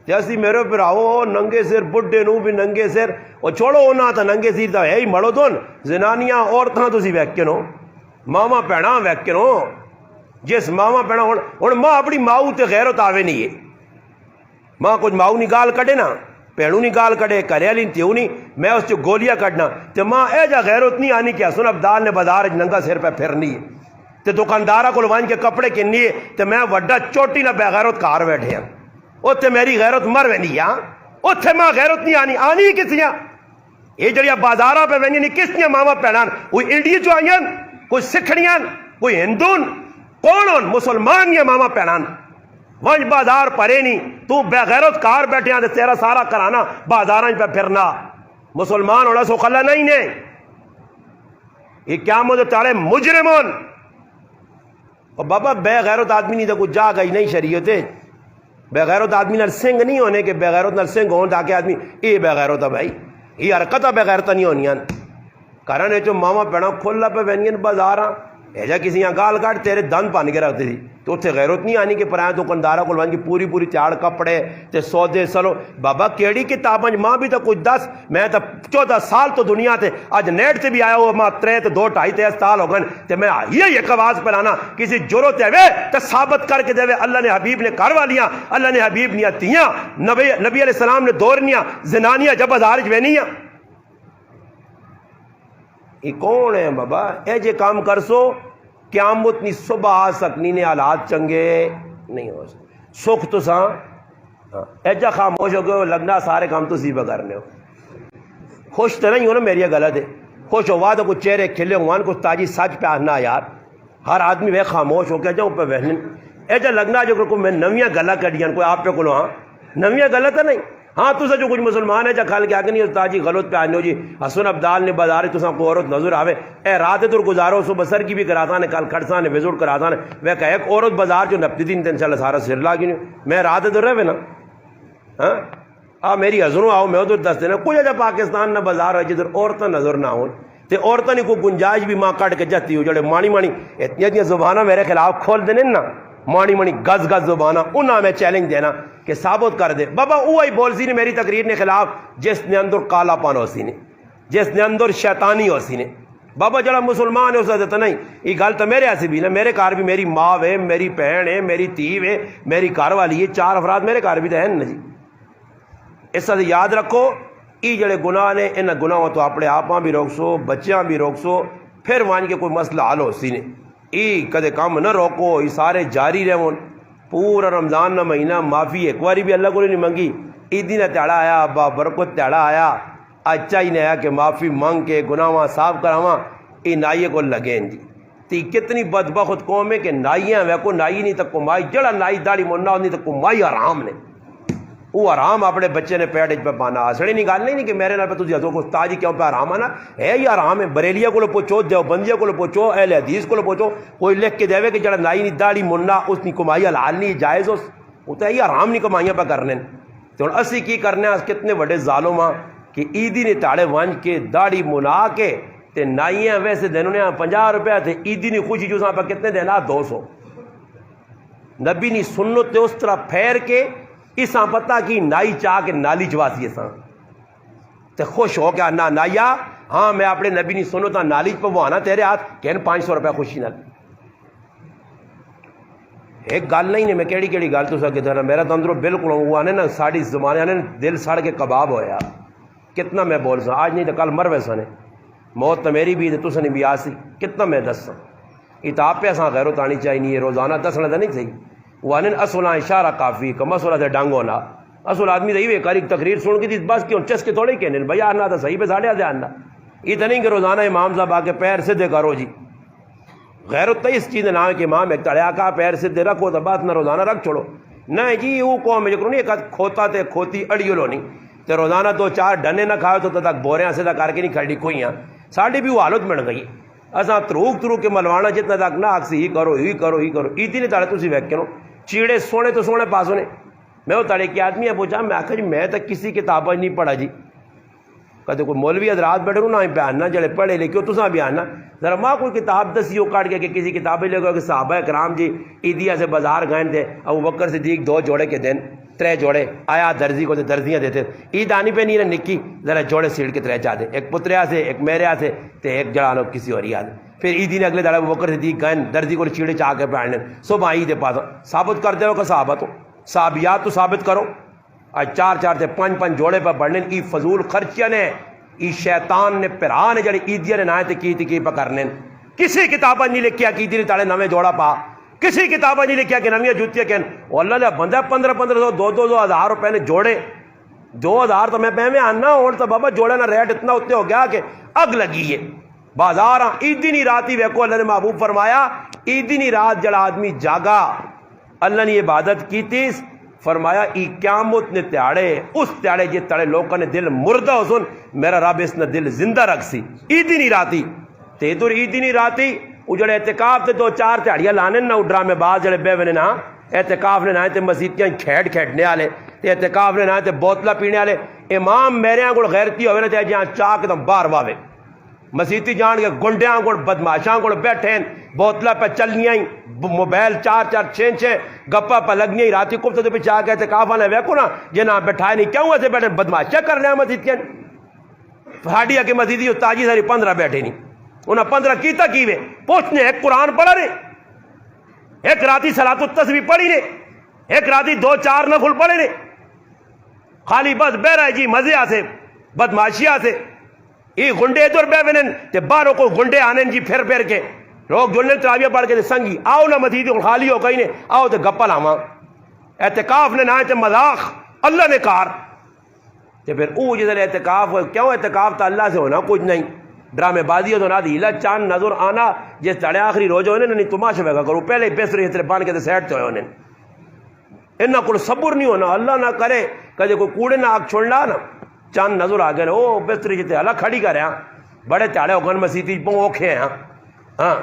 جیسی میرے پھر آؤ ننگے سر بڈھے نو بھی ننگے سر, اور چھوڑو ہونا تھا ننگے سر تو ہے ہی مڑو تو زنانیاں عورتاں تو سی ویکن ماما پینا ویکن جس ماما پینا ہوں ماں اپنی ماؤ تے غیرت آوے نہیں ہے. ماں کچھ ماؤ نہیں گال کڈے نا پیڑوں نہیں گال کڈے کرے والی تیوں نہیں میں اس چ گولیاں کڈنا تے ماں اے جا غیرت نہیں آنی کہ حسن عبدال نے بازار ننگا سر پہ پھرنی ہے تے دکاندارہ کو وانج کے کپڑے کنی ہے تے میں وڈا چوٹی نہ بے غیرت کار بیٹھے ہیں اوتھے میری غیرت مر وینی ہاں اوتھے ماں غیرت نہیں آنی کسیاں یہ جڑیاں بازاراں پہ وینی نہیں کسیاں ماما پیڑان کوئی انڈیا چ آئیاں کوئی سکھڑیاں کوئی ہندون کون ہون مسلمان یا ماما پیڑان ونج بازار پرے نہیں تو بے غیرت کار بیٹھے ہیں تیرا سارا کرانا بازاراں پہ پھرنا مسلمان ہونا سو خلا نہیں نے یہ کیا مجھے تارے مجرمون. اور بابا بے غیرت آدمی نہیں تو کچھ جا گئی نہیں شریعت بے غیرت آدمی نال سنگ نہیں ہونے کہ بے غیرت نال سنگ ہون تاکہ آدمی یہ بے غیرت ہے بھائی یہ حرکتیں بے غیرت نہیں ہونیاں کرنے چو ماما پیڑا کھلا پہ وینیاں بازاراں ایجا کسی یہاں گال کاٹ تیرے دن پان کے رکھتے تھی تو اتنے غیرت نہیں آنی کہ پرائیں تو کندارہ کو لوان کی پوری پوری تیار کپڑے تے سودے سلو بابا کیڑی کتابیں ماں بھی تو کچھ 10 میں تو 14 سال تو دنیا تے آج نیٹ تے بھی آیا ہوا ماں 3 تے 2 2.5 سال ہو گئے تے میں یہ ایک آواز پہلانا کسی جورو تے وے تے ثابت کر کے دے وے اللہ نے حبیب نے کر والیاں اللہ نے حبیب نیا تیاں نبی علیہ السلام نے دورنیاں زنانیاں جب ہزار جوینیاں. یہ کون ہے بابا اے جے کام کر سو قیامت نہیں صبح آ سکنی نے حالات چنگے نہیں ہو سکتے سکھ تو ساں ایجا خاموش ہو گئے لگنا سارے کام تو سی کرنے ہو خوش تو نہیں ہو نا میری غلط ہے خوش ہوا تو کچھ چہرے کھلے ہوان کچھ تاجی سچ پہ آنا یار ہر آدمی وہ خاموش ہو کے جاؤں پہ بہن ایجا لگنا جو کوئی میں نویاں گلا کڈیاں کوئی آپ پہ کلو ہاں نویاں غلط ہے نہیں ہاں تو جو کچھ مسلمان ہے جا کھال کے آگے نہیں استاد جی غلط پہ آنے ہو جی حسن عبدال نے بازار تو کوئی عورت نظر آوے اے رات تر گزارو سو بسر کی بھی کراتا نے کل کھڑسا نے وزٹ کراتا نے وہ کہ ایک عورت بازار جو نپتی دن انشاءاللہ سارا سر لا گی میں رات تر رہے نا ہاں آ میری حضروں آؤ میں ادھر دس دینا کوئی جا پاکستان نہ بازار ہے جدھر عورتیں نظر نہ ہوں تے عورتیں نہیں کوئی گنجائش بھی ماں کٹ کے جاتی ہو جڑے مانی مانی اتنی زبانہ میرے خلاف کھول دینے نا مانی مانی گز گز زبانہ انہاں میں چیلنج دینا کہ ثابت کر دے بابا وہی بول سی نے میری تقریر نے خلاف جس نے اندر کالا پان ہو سی نے جس نے اندر شیطانی ہو سی نے بابا جڑا مسلمان ہے اس کا نہیں، یہ گل تو میرے ایسے بھی نا، میرے گھر بھی میری ماں ہے، میری بہن ہے، میری دھی ہے، میری گھر والی ہے، 4 افراد میرے گھر بھی تو ہیں نا جی۔ اس سے یاد رکھو یہ جڑے گناہ نے انہاں گناہوں تو اپنے آپاں بھی روک سو، بچیاں بھی روک سو، پھر مان کے کوئی مسئلہ حل ہو سی نے۔ یہ کدے کام نہ روکو، یہ سارے جاری رہون۔ پورا رمضان نہ مہینہ معافی ایک باری بھی اللہ کو نہیں منگی، عیدی نہ تیڑا آیا، با برکت تیڑا آیا، اچھا ہی نہیں آیا کہ معافی مانگ کے گناہاں صاف کراواں، یہ نائیے کو لگیں جی۔ تی کتنی بدبخت قوم ہے کہ نائیاں ویکو نائی نہیں تک کمائی، جڑا نائی داڑھی مننا نہیں تک کمائی حرام نے، وہ حرام اپنے بچے نے پیٹ پہ پانا۔ آسڑی نہیں گل نہیں کہ میرے نال پہ تجھے ہزو کو استاد جی کیوں پہ حرام آنا ہے، یہ حرام ہے۔ بریلیہ کو پوچھو، دیوبندیہ کو پوچھو، اہل حدیث کو پوچھو، کوئی لکھ کے دے کہ جڑا نائی نہیں داڑھی مننا اس کی کمائی حلال نہیں جائز، وہ تو یہ حرام نہیں کمائیاں پہ کرنے۔ تو ہن اسی کی کرنے کتنے بڑے ظالم ہاں کہ عیدی نے تاڑے ونج کے داڑھی منا کے تے نائیاں ویسے دینوں نے 50 روپے تھے، عیدی نے خوشی جو ساں پہ کتنے دینا 200۔ نبی نے سنت اس طرح پھیر کے اساں پتہ کی نائی چاہ کے نالی چواسی اساں تے خوش ہو کے نہ نائیا ہاں میں اپنے نبی نے سنتا نالی پوانا تیرے ہاتھ کہ 500 روپے خوشی نہ۔ ایک گل نہیں نے میں کیڑی کیڑی گل تو سکے تھا میرا تو اندروں بالکل ہوا نے نا ساڑی زمانے نے دل سڑ کے کباب ہویا۔ کتنا میں بول سا آج نہیں تو کل مر ویسا نے، موت تو میری بھی تو سنی بھی آسی، کتنا میں دساں اتاب پہ اساں غیرت آنی چاہیے نہیں، روزانہ دسنا تو نہیں صحیح۔ وہ آنے اصلا اشارہ کافی کم اصلا تھے ڈنگ ہونا، اصل آدمی تو یہ کاری تقریر سن کے تھی بس کیوں چس کے تھوڑے کہنے بھائی آنا تو صحیح پہ ساڑھے آدھے آنا، یہ تو نہیں کہ روزانہ امام صاحب آ کے پیر سدھے کرو جی۔ غیرت تو اس چیز نام ہے کہ امام ایک تڑیا کا پیر سدھے رکھو تو بات نہ روزانہ رکھ چھوڑو، نہ جی وہ قوم ہے جو نہیں ایک کھوتا تے کھوتی اڑیو لو نہیں تو روزانہ 2-4 ڈنے نہ کھاؤ تو تک بوریاں سے کر کے نہیں کھڑی کوئیاں ساڑھی بھی وہ حالت بن گئی۔ اساں تروک کے ملوانا جتنا تک نہ آکسی ہی کرو ہی کرو ہی کرو، ایتی نہیں تاڑے تسی ویک کرو چیڑے سونے تو سونے پاسوں نے۔ میں وہ تڑے کی آدمی ہے پوچھا میں آخر جی میں تو کسی کتاب نہیں پڑھا جی، کہتے کوئی مولوی حضرات بیٹھے نہ بیاننا جڑے پڑھے لکھے تو بیاننا ذرا ماں کوئی کتاب دسیو کاٹ کے کہ کسی کتاب لے گا کہ صحابہ کرام جی عیدیہ سے بازار گئے تھے، ابو بکر صدیق 2 جوڑے کے دن 3 جوڑے آیا درزی کو درزیاں دیتے عید آنی پہ نہیں نکی ذرا جوڑے سیڑھ کے 3 چاہتے، ایک پتریا سے ایک میرے سے تے ایک جڑانو کسی اور یاد۔ پھر عیدی نے اگلے دڑے ابو بکر صدیق گئے درزی کو چیڑے چاہ کے پہننے صبح عید پاس ثابت کر دے ہو کہ صحابت ہو صحابیات تو ثابت کرو۔ آج 4 تے 5 جوڑے پہ بڑھنے ای فضول خرچیاں نے ای شیطان نے پھرا نے جڑی عیدیاں نے نہ تے کی پہ کرنے کسی کتابہ نہیں لکھیا کہ عیدی نے تاڑے نویں جوڑا پا، کسی کتابہ نہیں لکھیا کہ نویں جوتیاں کہن اللہ نے بندہ 1500 2,000 روپے نے جوڑے 2000 تو میں پہمیں آنا اور تو بابا جوڑے نا ریٹ اتنا ہوتے ہو گیا کہ اگ لگی ہے بازار عیدی نہیں راتی ویکو اللہ نے محبوب فرمایا عیدی نہیں رات جڑا آدمی جاگا اللہ نے عبادت کی تیس فرمایا ای قیامت نے تیاڑے اس تیاڑے جے تڑے لوگوں نے دل مردہ ہو سن میرا رب اس نے دل زندہ رکھ سی عیدی نہیں راتی تے دور عیدی نہیں راتی وہ جڑے اعتکاف تے 2-4 تیاڑیاں لانے نا اڈرا میں بعض جڑے بے ونے نا اعتکاف نے نہ تے مسیتیاں کھیڈنے والے تے اعتکاف نے نہ تے بوتلا پینے والے امام میرے کو غیرتی ہوئے نا تے جہاں چاہ کے تم باہر واوے مسیتی جان کے گنڈیاں کو بدماشاں کو بیٹھے بوتلا پہ چلنیاں موبائل 4 6 گپا پہ لگنی ہی راتی کو تو پیچھے آ کے اعتکاف والے ویکو نا جنا بیٹھائے نہیں کیوں ایسے بیٹھے بدماشیاں کر رہے ہیں مسیتیاں ساڑی کے مسیتی استاجی ساری 15 بیٹھے نہیں انہیں 15 کیتا کیوے پوچھنے ایک قرآن پڑھا رہے ایک راتی صلاۃ التسبیح پڑھی نے ایک راتی 2-4 نفل پڑھے نے خالی بس بہ رہا ہے جی مزے آسے بدماشیاں سے یہ گنڈے ادھر بے ونن تے باہروں کو گنڈے آنے جی پھر کے لوگ جلنے تراویہ پڑھ کے سنگی آؤ نہ مسجد خالی ہو گئی نے آؤ تے گپا لاواں اعتکاف نے نہ تے مذاق اللہ نے کار تے پھر او جدھر اعتکاف کیوں اعتکاف تو اللہ سے ہونا کچھ نہیں ڈرامے بازی ہو تو نہ دیلا چاند نظر آنا جس تڑے آخری روز ہونے نہیں تماشا ویگا کرو پہلے بسر ہترے بان کے سیٹ تے ہونے انہاں کو صبر نہیں ہونا اللہ نہ کرے کدے کوئی کوڑے نہ آگ چھوڑنا نا چاند نظر آ گئے او بستری جتے اللہ کھڑی کر رہے ہیں بڑے تاڑے ہو گئے مسیتی پوں اوکھے ہیں ہاں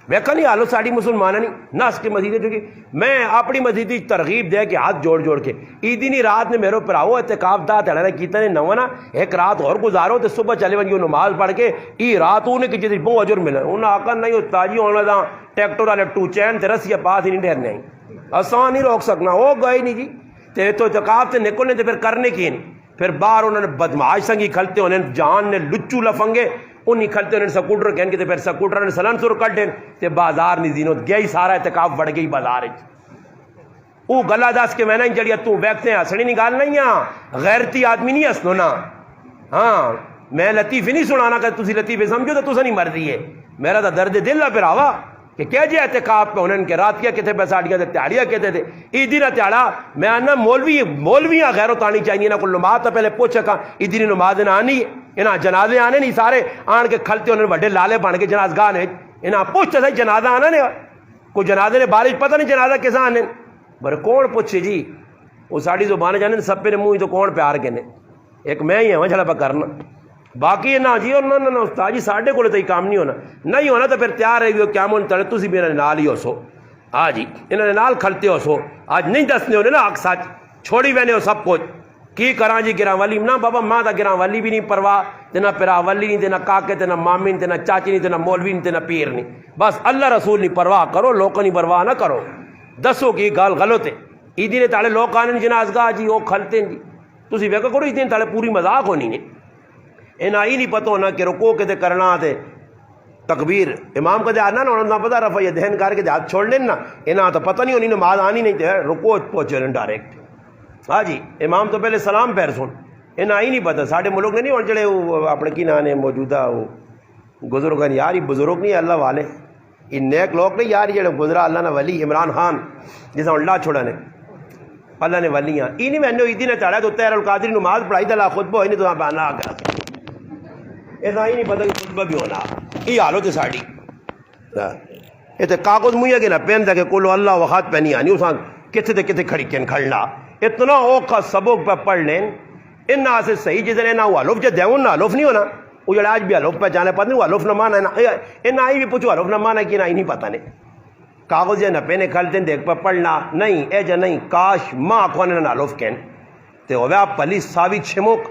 ویکھا نہیں حالو ساڑی مسلمان نہیں ناس کے مسیدے جو کہ میں اپنی مسیدی ترغیب دے کے ہاتھ جوڑ کے عیدی نہیں رات نے میرے پراؤ اعتکاف دا تڑے کیتا نے نوانا ایک رات اور گزارو تو صبح چلے ونجو نماز پڑھ کے ای رات انہیں کہ جیسے بہت اجر ملے انہیں آقا نہیں تاجی ہونا دا ٹیکٹر والے 2 چین تے رسیہ پاس ہی نہیں ٹھہرنے آسان نہیں روک سکنا وہ گئے نہیں جی تے تو اعتکاف تے نکلنے تے پھر کرنے کی پھر باہر انہوں نے بدماش سنگی کھلتے انہیں جان نے لچو لفنگے انہیں کھلتے انہیں سکوٹر کہن کے پھر سکوٹر نے سلن سر کٹن تے بازار نہیں زینت گئی سارا اعتکاف بڑھ گئی بازار او گلا دس کے میں نے جڑیا تو بیکتے ہیں ہسنی نہیں گال نہیں ہاں غیرتی آدمی نہیں ہسنو نا ہاں میں لطیفی نہیں سنانا کہ تسی لطیفے سمجھو تو تسا نہیں مرضی ہے میرا تو درد دل ہے پھر آوا کہ کیا جی اعتکاف پہ انہوں کے رات کیا کہتے بیساڑیاں تے تیاڑیاں کہتے تھے عیدی نہ تیاڑا میں آنا مولویاں غیرت آنی چاہیے نہ کوئی نماز تو پہلے پوچھا کہاں عیدی نے نماز نہ آنی ہے انہاں جنازے آنے نہیں سارے آن کے کھلتے انہوں نے بڑے لالے بن کے جنازگاہ نے انہاں پوچھا سا جنازہ آنا نہیں کوئی جنازے نے بارش پتہ نہیں جنازہ کیسا آنے بر کون پوچھے جی وہ ساڑی زبان جانے سب پہ منہ تو کون پیار کہنے ایک میں ہی ہوں جڑا پہ کرنا باقی نہ جی اور نہ استاد جی ساڈے کول تے کام نہیں ہونا تو پھر تیار رہی ہو کیا من تڑے تسی میرے نال ہی ہو سو ہاں جی انہوں نے نال کھلتے ہو سو آج نہیں دسنے ہونے نا حق سچ چھوڑی وینے ہو سب کچھ کی کراں جی گراں والی نہ بابا ماں دا گراں والی بھی نہیں پرواہ تے نہ پیرا والی نہیں تے نہ کاکے تے نہ مامی تے نہ چاچی نہیں تے نہ مولوی نہیں تے نہ پیر نہیں بس اللہ رسول نہیں پرواہ کرو لوکاں نہیں پرواہ نہ کرو دسو کی گال غلط ہے عیدی نے تالے لوگ آنے جنازگاہ جی وہ کھلتے ہیں جی تسی ویکھو کرو عیدی نے تالے پوری مذاق ہونی نہیں انہاں ہی نہیں پتہ ہونا کہ رکوع کے تے کرنا تے تکبیر امام کا دے آنا نا نہ پتہ رفع یدین کر کے ہاتھ چھوڑ لینا انہاں تو پتہ نہیں ہونی نماز آنی نہیں تے رکوع پہنچے رہن ڈائریکٹ ہاں جی امام تو پہلے سلام پیر سن انہاں ہی نہیں پتہ ساڈے ملک نے نہیں ہون جڑے اپنے کی نام نے موجودہ بزرگ یار بزرگ نہیں اللہ والے ان نیک لوگ نہیں یار جڑے گزرا اللہ نہ ولی عمران خان جسا اللہ چھوڑا نے اللہ نے ولیاں ای نہیں میں عیدی نے چڑھا تو تیر القادری نماز پڑھائی تو اللہ خطبہ ہوئی نہیں تو بہانا آ کر ایسا ہی نہیں پتہ کہ خطبہ بھی ہونا یہ حالت ہے ساڑی یہ تو کاغذ مہیا کے نا پہن تھا کہ کلو اللہ وقات پہ نہیں آنی اساں کتنے تے کتنے کھڑی کن کھڑنا اتنا اوکھا سبق پہ پڑھ لیں انہاں سے صحیح جیسے نہ وہ حلف جو دیون نہ حلف نہیں ہونا وہ جڑا آج بھی حلف پہ جانے پتہ نہیں وہ حلف نہ مانا ہے انہاں ہی بھی پوچھو حلف نہ مانا کہ نہ ہی نہیں پتہ نہیں کاغذ جے نہ پہنے کھلتے ہیں دیکھ پہ پڑھنا نہیں اے جا نہیں کاش ماں کھوانے نہ حلف کہن تے ہوئے آپ پلیس ساوی چھمک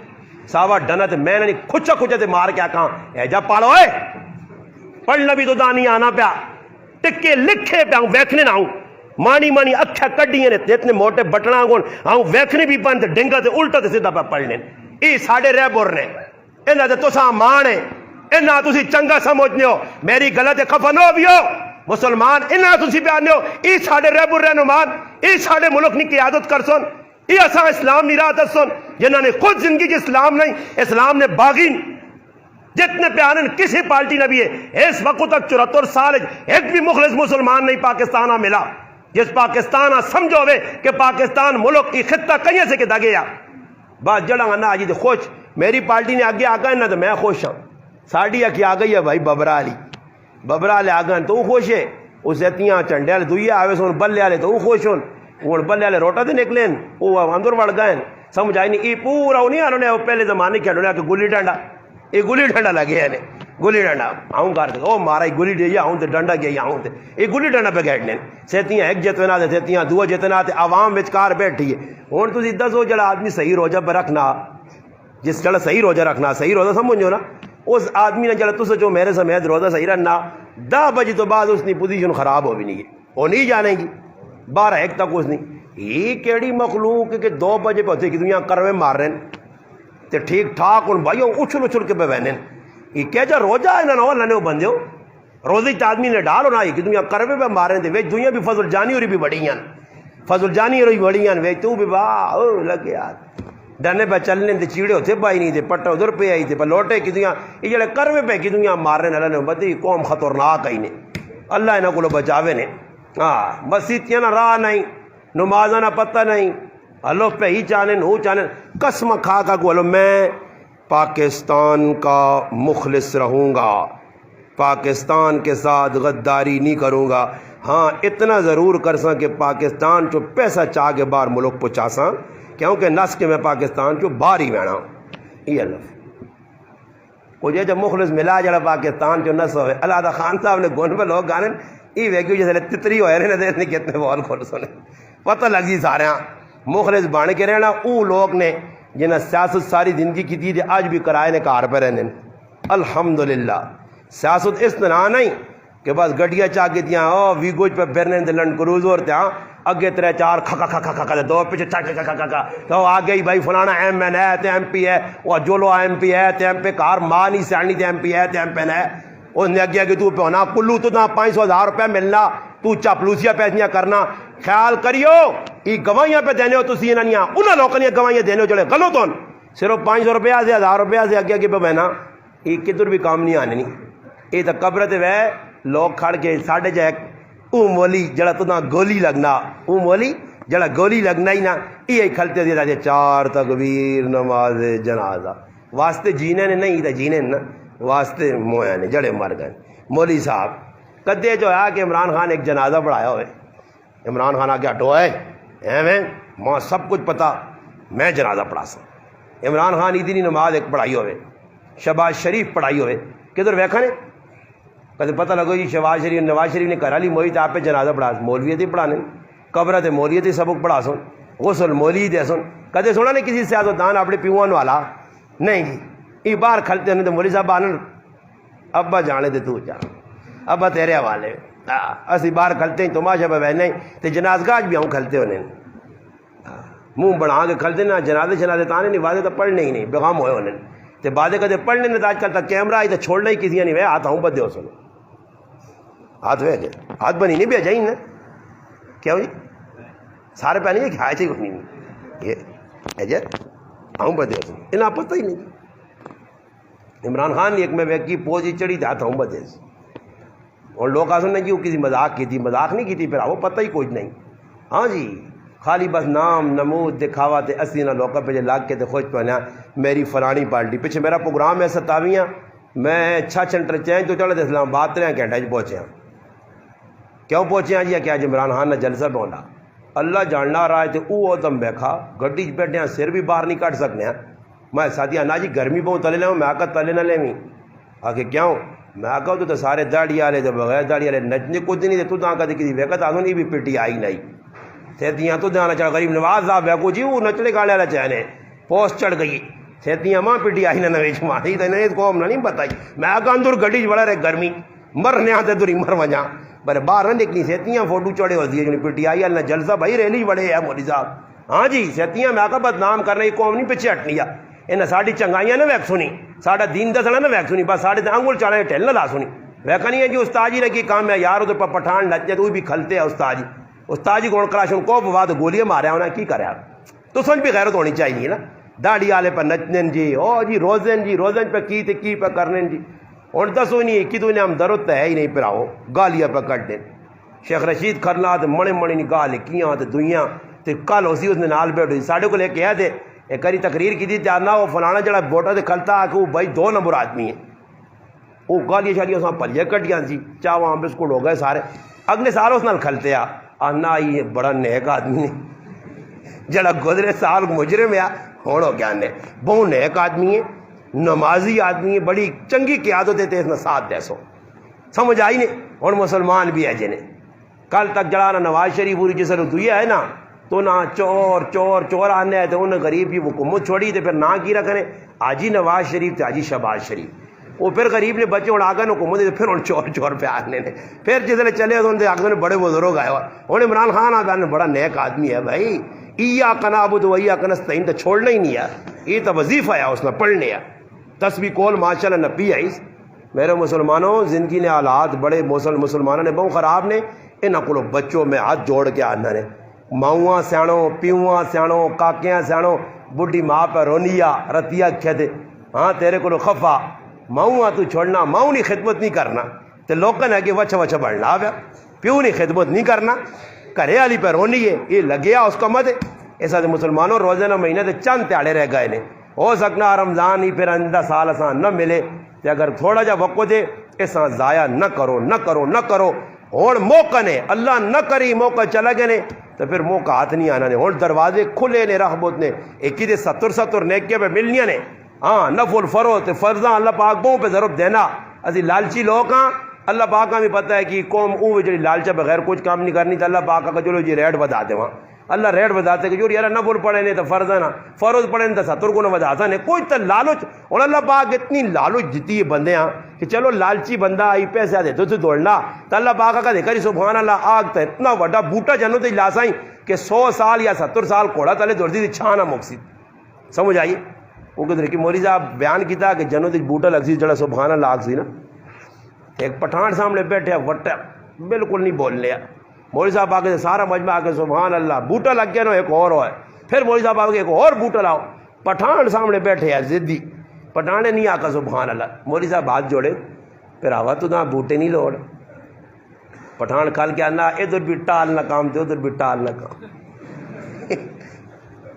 ساوا ڈنا تے میں نے کھچا تے مار کے کہاں اے جا پاڑو اے پڑھنا بھی تو دانی آنا پیا ٹکے لکھے پیا ہوں ویکھنے نہ ہوں مانی اکھا کڈیاں نے اتنے موٹے بٹنا گون ہوں ویکھنے بھی پن تے ڈنگا تے الٹا تے سیدھا پہ پڑھ لیں ای ساڈے رہبر نے انہاں تے تساں مان ہے انہاں تسی چنگا سمجھنے ہو میری غلط خفا نہ ہوئیو مسلمان انہاں تسی بیانے ہو ای ساڈے رہبر رہنمان ای ساڈے ملک کی قیادت کر سن یہ اساں اسلام نہیں راہ دسن جنہوں نے خود زندگی کے اسلام نہیں اسلام نے باغین جتنے پیارن کسی پارٹی نہ بھی ہے اس وقت تک 74 سال ایک بھی مخلص مسلمان نہیں پاکستانہ ملا جس پاکستانہ سمجھو وے کہ پاکستان ملک کی خطہ کہیں سے کتا گیا بات جڑا گا نا آجی دے خوش میری پارٹی نے آگے آگا ہے نا تو میں خوش ہوں ساڑی کی آگئی ہے بھائی ببرا لے آگا تو وہ خوش ہے اسے تیاں چنڈے والے دوئے آوے سن بلے والے تو وہ خوش ہوں وہ بلے والے روٹا تے نکلیں وہ اندر وڑ گئے سمجھ آئی نہیں یہ پورا وہ نہیں آنے پہلے زمانے کھیلنے کہ گلی ڈنڈا یہ گلی ڈنڈا لگے ہے گلی ڈنڈا آؤں کر او مارا گلی ڈے آؤں تے ڈنڈا گیا آؤں تے یہ گلی ڈنڈا پہ کھیڈنے سیتیاں ایک جتنا تے سیتیاں دو جتنا تے عوام وچکار بیٹھی ہے ہن تسی دسو جڑا آدمی صحیح روزہ پہ رکھنا جس جڑا صحیح روزہ رکھنا صحیح روزہ سمجھو نا اس آدمی نے جڑا تسے جو میرے سمیت روزہ صحیح رکھنا 10 بجے تو بعد اس کی پوزیشن خراب ہو بھی نہیں ہے وہ نہیں جانے گی 12-1 تک اس نہیں یہ کیڑی مخلوق کہ 2 بجے پہ کہ دنیا کروے مار رہے ہیں تے ٹھیک ٹھاک ان بھائیوں اچھل کے پہ بہنے یہ کیا جا روزہ ہے نا اللہ نے وہ بندے ہو روزی آدمی نے ڈالو نا یہ کہ دنیا کروے پہ مار رہے تھے ویچ دنیا بھی فضل جانی اور بھی بڑی ہیں فضل جانی اور بھی بڑی ہیں ویچ تو بھی واہ لگے یار ڈرنے پہ چلنے تے چیڑے ہوتے پائی نہیں تھے پٹا ادھر پہ آئی تھے پہ لوٹے کی دنیا یہ جڑے کروے پہ کی دنیا مار رہے ہیں اللہ نے بدی قوم خطرناک آئی نے اللہ انہاں کو بچاوے نے ہاں مسیتیاں نہ راہ نہیں نمازہ نہ پتہ نہیں اللہ پہ ہی چاہنے ہو چاہنے قسم کھا کا بولو میں پاکستان کا مخلص رہوں گا پاکستان کے ساتھ غداری نہیں کروں گا ہاں اتنا ضرور کر ساں کہ پاکستان چو پیسہ چاہ کے باہر ملک پہنچا ساں کیونکہ نس کے میں پاکستان چو باہر ہی بینا ہوں یہ اللہ کو جب مخلص ملا جڑا پاکستان چو نس ہوئے اللہ دا خان صاحب نے گون پہ لوگ گانے یہ ویکیو جیسے تتری ہوئے رہنے دیکھنے کتنے بول کھول سنے پتہ لگ جی سارے ہاں مخلص بانے کے رہنا او لوگ نے جنہیں سیاست ساری زندگی کی تھی آج بھی کرائے نے کار پہ رہنے الحمدللہ سیاست اس طرح نہیں کہ بس گڈیا چاہ کے تھیاں وی گوج پہ پھرنے تھے لنڈ کروز اور تھے اگے 3-4 کھا کھا کھا کھا دو پیچھے چا کھا کھا کھا تو آگے ہی بھائی فلانا ایم این ہے تے ایم پی ہے وہ جولو ایم پی ہے تے ایم پی کار ماں نہیں سیانی تے ایم پی ہے تے ایم پین ہے اس نے اگے اگے تو پہ ہونا کلو تو نہ 500,000 روپے ملنا تو چاپلوسیاں پیسیاں کرنا خیال کریو یہ گواہیاں پہ دینے ہو تو سی انہاں انہاں لوگوں نے گواہیاں دینے ہو جڑے غلط ہون صرف 500 روپیہ سے 1000 روپیہ سے اگے اگے پہ بہنا یہ کدھر بھی کام نہیں آنے نہیں یہ تو قبر تے وے لوگ کھڑ کے ساڈے جے او مولی جڑا تو نہ گولی لگنا او مولی جڑا گولی لگنا ہی نا یہ کھلتے دے راجے 4 تکبیر نماز جنازہ واسطے جینے نے نہیں تے جینے نا واسطے مویا نے جڑے مر گئے مولی صاحب کدے جو ہے کہ عمران خان ایک جنازہ پڑھایا ہوئے عمران خان آگے ہٹو ہے ایویں ماں سب کچھ پتا میں جنازہ پڑھا سا عمران خان عیدی نماز ایک پڑھائی ہوئے شہباز شریف پڑھائی ہوئے کدھر ویکھا نے کدے پتہ لگو جی شہباز شریف نواز شریف نے گھر والی موئی آپ پہ جنازہ پڑھا مولویت ہی پڑھانے قبر تے مولویت ہی سبق پڑھا سن غسل مولوی دے سن کدے سونا نے کسی سیاستدان اپنے پیوان والا نہیں جی یہ باہر کھلتے ہیں تو مولوی صاحب آنے ابا جانے دے تو جا ابا تیرے حوالے اسی باہر کھلتے ہیں تماشا پہ بہنے تے جنازگاہ بھی آؤں کھلتے ہونے منہ بنا کے کھلتے نا جنازے شنازے تانے نہیں واضح تو پڑھنے ہی نہیں بیغام ہوئے ہونے تے بعد کدے پڑھنے نے آج کل تک کیمرہ آئی تو چھوڑنا ہی کسی نہیں وے ہاتھ آؤں بدے ہو سنو ہاتھ وے گئے ہاتھ بنی نہیں بھیجا ہی نا کیا ہو جی سارے پہ نہیں کھائے تھے کچھ نہیں یہ اجت آؤں بدے ہو سنو انہیں پتہ ہی نہیں عمران خان ایک میں ویکی پوزی چڑھی تھا ہاتھ آؤں بدے اور لوگ آسن نے کہ وہ کسی مذاق کی تھی مذاق نہیں کی تھی پھر وہ پتہ ہی کچھ نہیں ہاں جی خالی بس نام نمود دکھاوا تے اسی نہ لوکا پہ لاگ کے تے خوش پہنا میری فلانی پارٹی پیچھے میرا پروگرام ہے 27 میں 6 سینٹر چینج تو چڑھے اسلام آباد 3 گھنٹے پہنچے ہیں کیوں پہنچے ہیں جی کہ آج عمران خان نے جلسہ بولا اللہ جاننا رہا ہے تو وہ تم بیٹھا گڈی بیٹھے ہیں سر بھی باہر نہیں کٹ سکنے ہیں میں ساتھی نا جی گرمی بہت تلے لوں میں آ کر تلے نہ لیں آگے کیوں میں آگا تو سارے داڑھی والے تو بغیر داڑھی والے نچنے کچھ نہیں تو کدے کسی وقت آدھو نہیں بھی پیٹی آئی نہیں سیتیاں تو جانا چڑھ غریب نواز صاحب ہے کو جی وہ نچڑے گاڑے والا چہنے پوسٹ چڑھ گئی سیتیاں ماں پیٹی آئی نہ نویش ماری تو انہیں قوم نہ نہیں بتائی میں آگا اندر گڈی بڑا رہے گرمی مرنے آتے دری مر وجا پر باہر نہ نکلی سیتیاں فوٹو چڑھے ہوتی ہے پیٹی آئی اللہ جلسہ بھائی ریلی بڑے ہے مودی صاحب ہاں جی سیتیاں میں آگا بدنام کر رہی قوم نہیں پیچھے ہٹنی ہے انہیں ساری چنگائیاں نہ ویک سنی ساڈا دین دسنا نہ ویک سنی بس ساڈے انگل چاڑے ٹھل نہ لا سنی ویکا نہیں ہے جی استاد جی نے کی کام ہے یار وہ پٹھان لچے تو بھی کھلتے ہیں استاد جی گون کراشن کو بعد گولیاں ماریا انہیں کی کرا تو سمجھ بھی غیرت ہونی چاہیے نا داڑھی والے پہ نچنے جی او جی روزن پہ کی پہ کرنے جی اور دسو نہیں کہ تو انہیں ہم درد ہے ہی نہیں پھراؤ گالیاں پہ کٹ دیں شیخ رشید کھرنا تو مڑے نہیں گال کیاں تو دوئیاں تو کل ہو سی اس نے نال بیٹھ ساڑھے کو لے کے آئے تھے ایک کری تقریر کی تھی جاننا وہ فلانا جڑا ووٹر سے کھلتا کہ وہ بھائی 2 نمبر آدمی ہے وہ گالیاں شالیاں اس پلیاں کٹیاں سی چاواں بسکٹ ہو گئے سارے اگلے سال اس نال کھلتے آنا یہ بڑا نیک آدمی ہے جڑا گزرے سال مجرم ہے ہوں کیا نے بہت نیک آدمی ہے نمازی آدمی ہے بڑی چنگی قیادت دیتے اس نے ساتھ دے سو سمجھ آئی نہیں ہوں مسلمان بھی ہے جنہیں کل تک جڑا نا نواز شریف پوری جس نے دیا ہے نا تو نہ چور آنے آئے تو انہیں غریب کی حکومت چھوڑی تو پھر نہ کی رکھنے آجی نواز شریف تھے آجی شہباز شریف وہ پھر غریب نے بچے اڑا کر حکومت دے پھر ان چور پہ آنے نے پھر جس نے چلے تو آگے بڑے بزرگ آئے ہوں عمران خان آ بڑا نیک آدمی ہے بھائی ایا کنابود ویا کنستعین تو چھوڑنا ہی نہیں ہے یہ تو وظیفہ ہے اس نے پڑھنے ہے 10 کول ماشاء اللہ نبی آئیس میرے مسلمانوں زندگی نے حالات بڑے مسلمانوں نے بہت خراب نے انہوں کو بچوں میں ہاتھ جوڑ کے آنا نے ماؤں سیاڑوں پیواں سیاڑوں کاکیاں سیاڑوں بڈھی ماں پہ رونیا رتیا کھتے ہاں تیرے کو خفا ماؤں تو چھوڑنا ماؤں نہیں خدمت نہیں کرنا تو لوگوں نے کہ وچ بڑھنا پیا پیو نہیں خدمت نہیں کرنا گھرے والی پہ رونی ہے یہ لگیا اس کا مت ایسا مسلمانوں روزانہ مہینے سے چند تیاڑے رہ گئے نے ہو سکنا رمضان ہی پھر آئندہ سال اساں نہ ملے تو اگر تھوڑا جا وقت دے اساں ضائع نہ کرو ہوں موقع نے اللہ نہ کری موقع چلا گئے نے تو پھر موقع ہاتھ نہیں آنا نے ہوں دروازے کھلے نے رحمت نے ایک ہی 70 نیکیاں پہ ملنیاں نے ہاں نفل فروت فرضاں اللہ پاک بہوں پہ ضرورت دینا اسی لالچی لوگ ہاں اللہ پاک کا بھی پتہ ہے کہ قوم او جڑی لالچا بغیر کچھ کام نہیں کرنی تو اللہ پاک کا چلو جی ریٹ بتا دے وہاں اللہ ریٹ بتاتے کہ جو یار نفل پڑھے نہیں تو فرض ہے نا، فرض پڑھے نہیں تو 70 گنا وجہ نہیں کوئی تو لالچ. اور اللہ پاک اتنی لالچ دیتی ہے بندے ہاں کہ چلو لالچی بندہ آئی پیسے دے تو دوڑنا تو اللہ پاک کا دیکھا سبحان اللہ آگ تو اتنا بڑا بوٹا جنوں تے لاسائیں کہ 100 سال یا 70 سال کوڑا تلے دوڑتی تھی چھانا مقصد. سمجھ آئیے وہ کہ دیکھیے مولوی صاحب بیان کیتا کہ جنوں تے بوٹا لگ سی جڑا سبحان اللہ آگ سی نا. ایک پٹھان سامنے بیٹھے وٹا بالکل نہیں بول لیا. مولوی صاحب آگے سارا مجمع آگے سبحان اللہ بوٹا لگ گیا نا ایک اور ہے. پھر مولوی صاحب آگے ایک اور بوٹا لاؤ. پٹھان سامنے بیٹھے ہیں ضدی پٹھان نے نہیں آکا سبحان اللہ. مولوی صاحب ہاتھ جوڑے پھر آوا تو نہ بوٹے نہیں لوڑ. پٹھان کھال کے آنا ادھر بھی ٹال نہ کام تے ادھر بھی ٹال نہ کام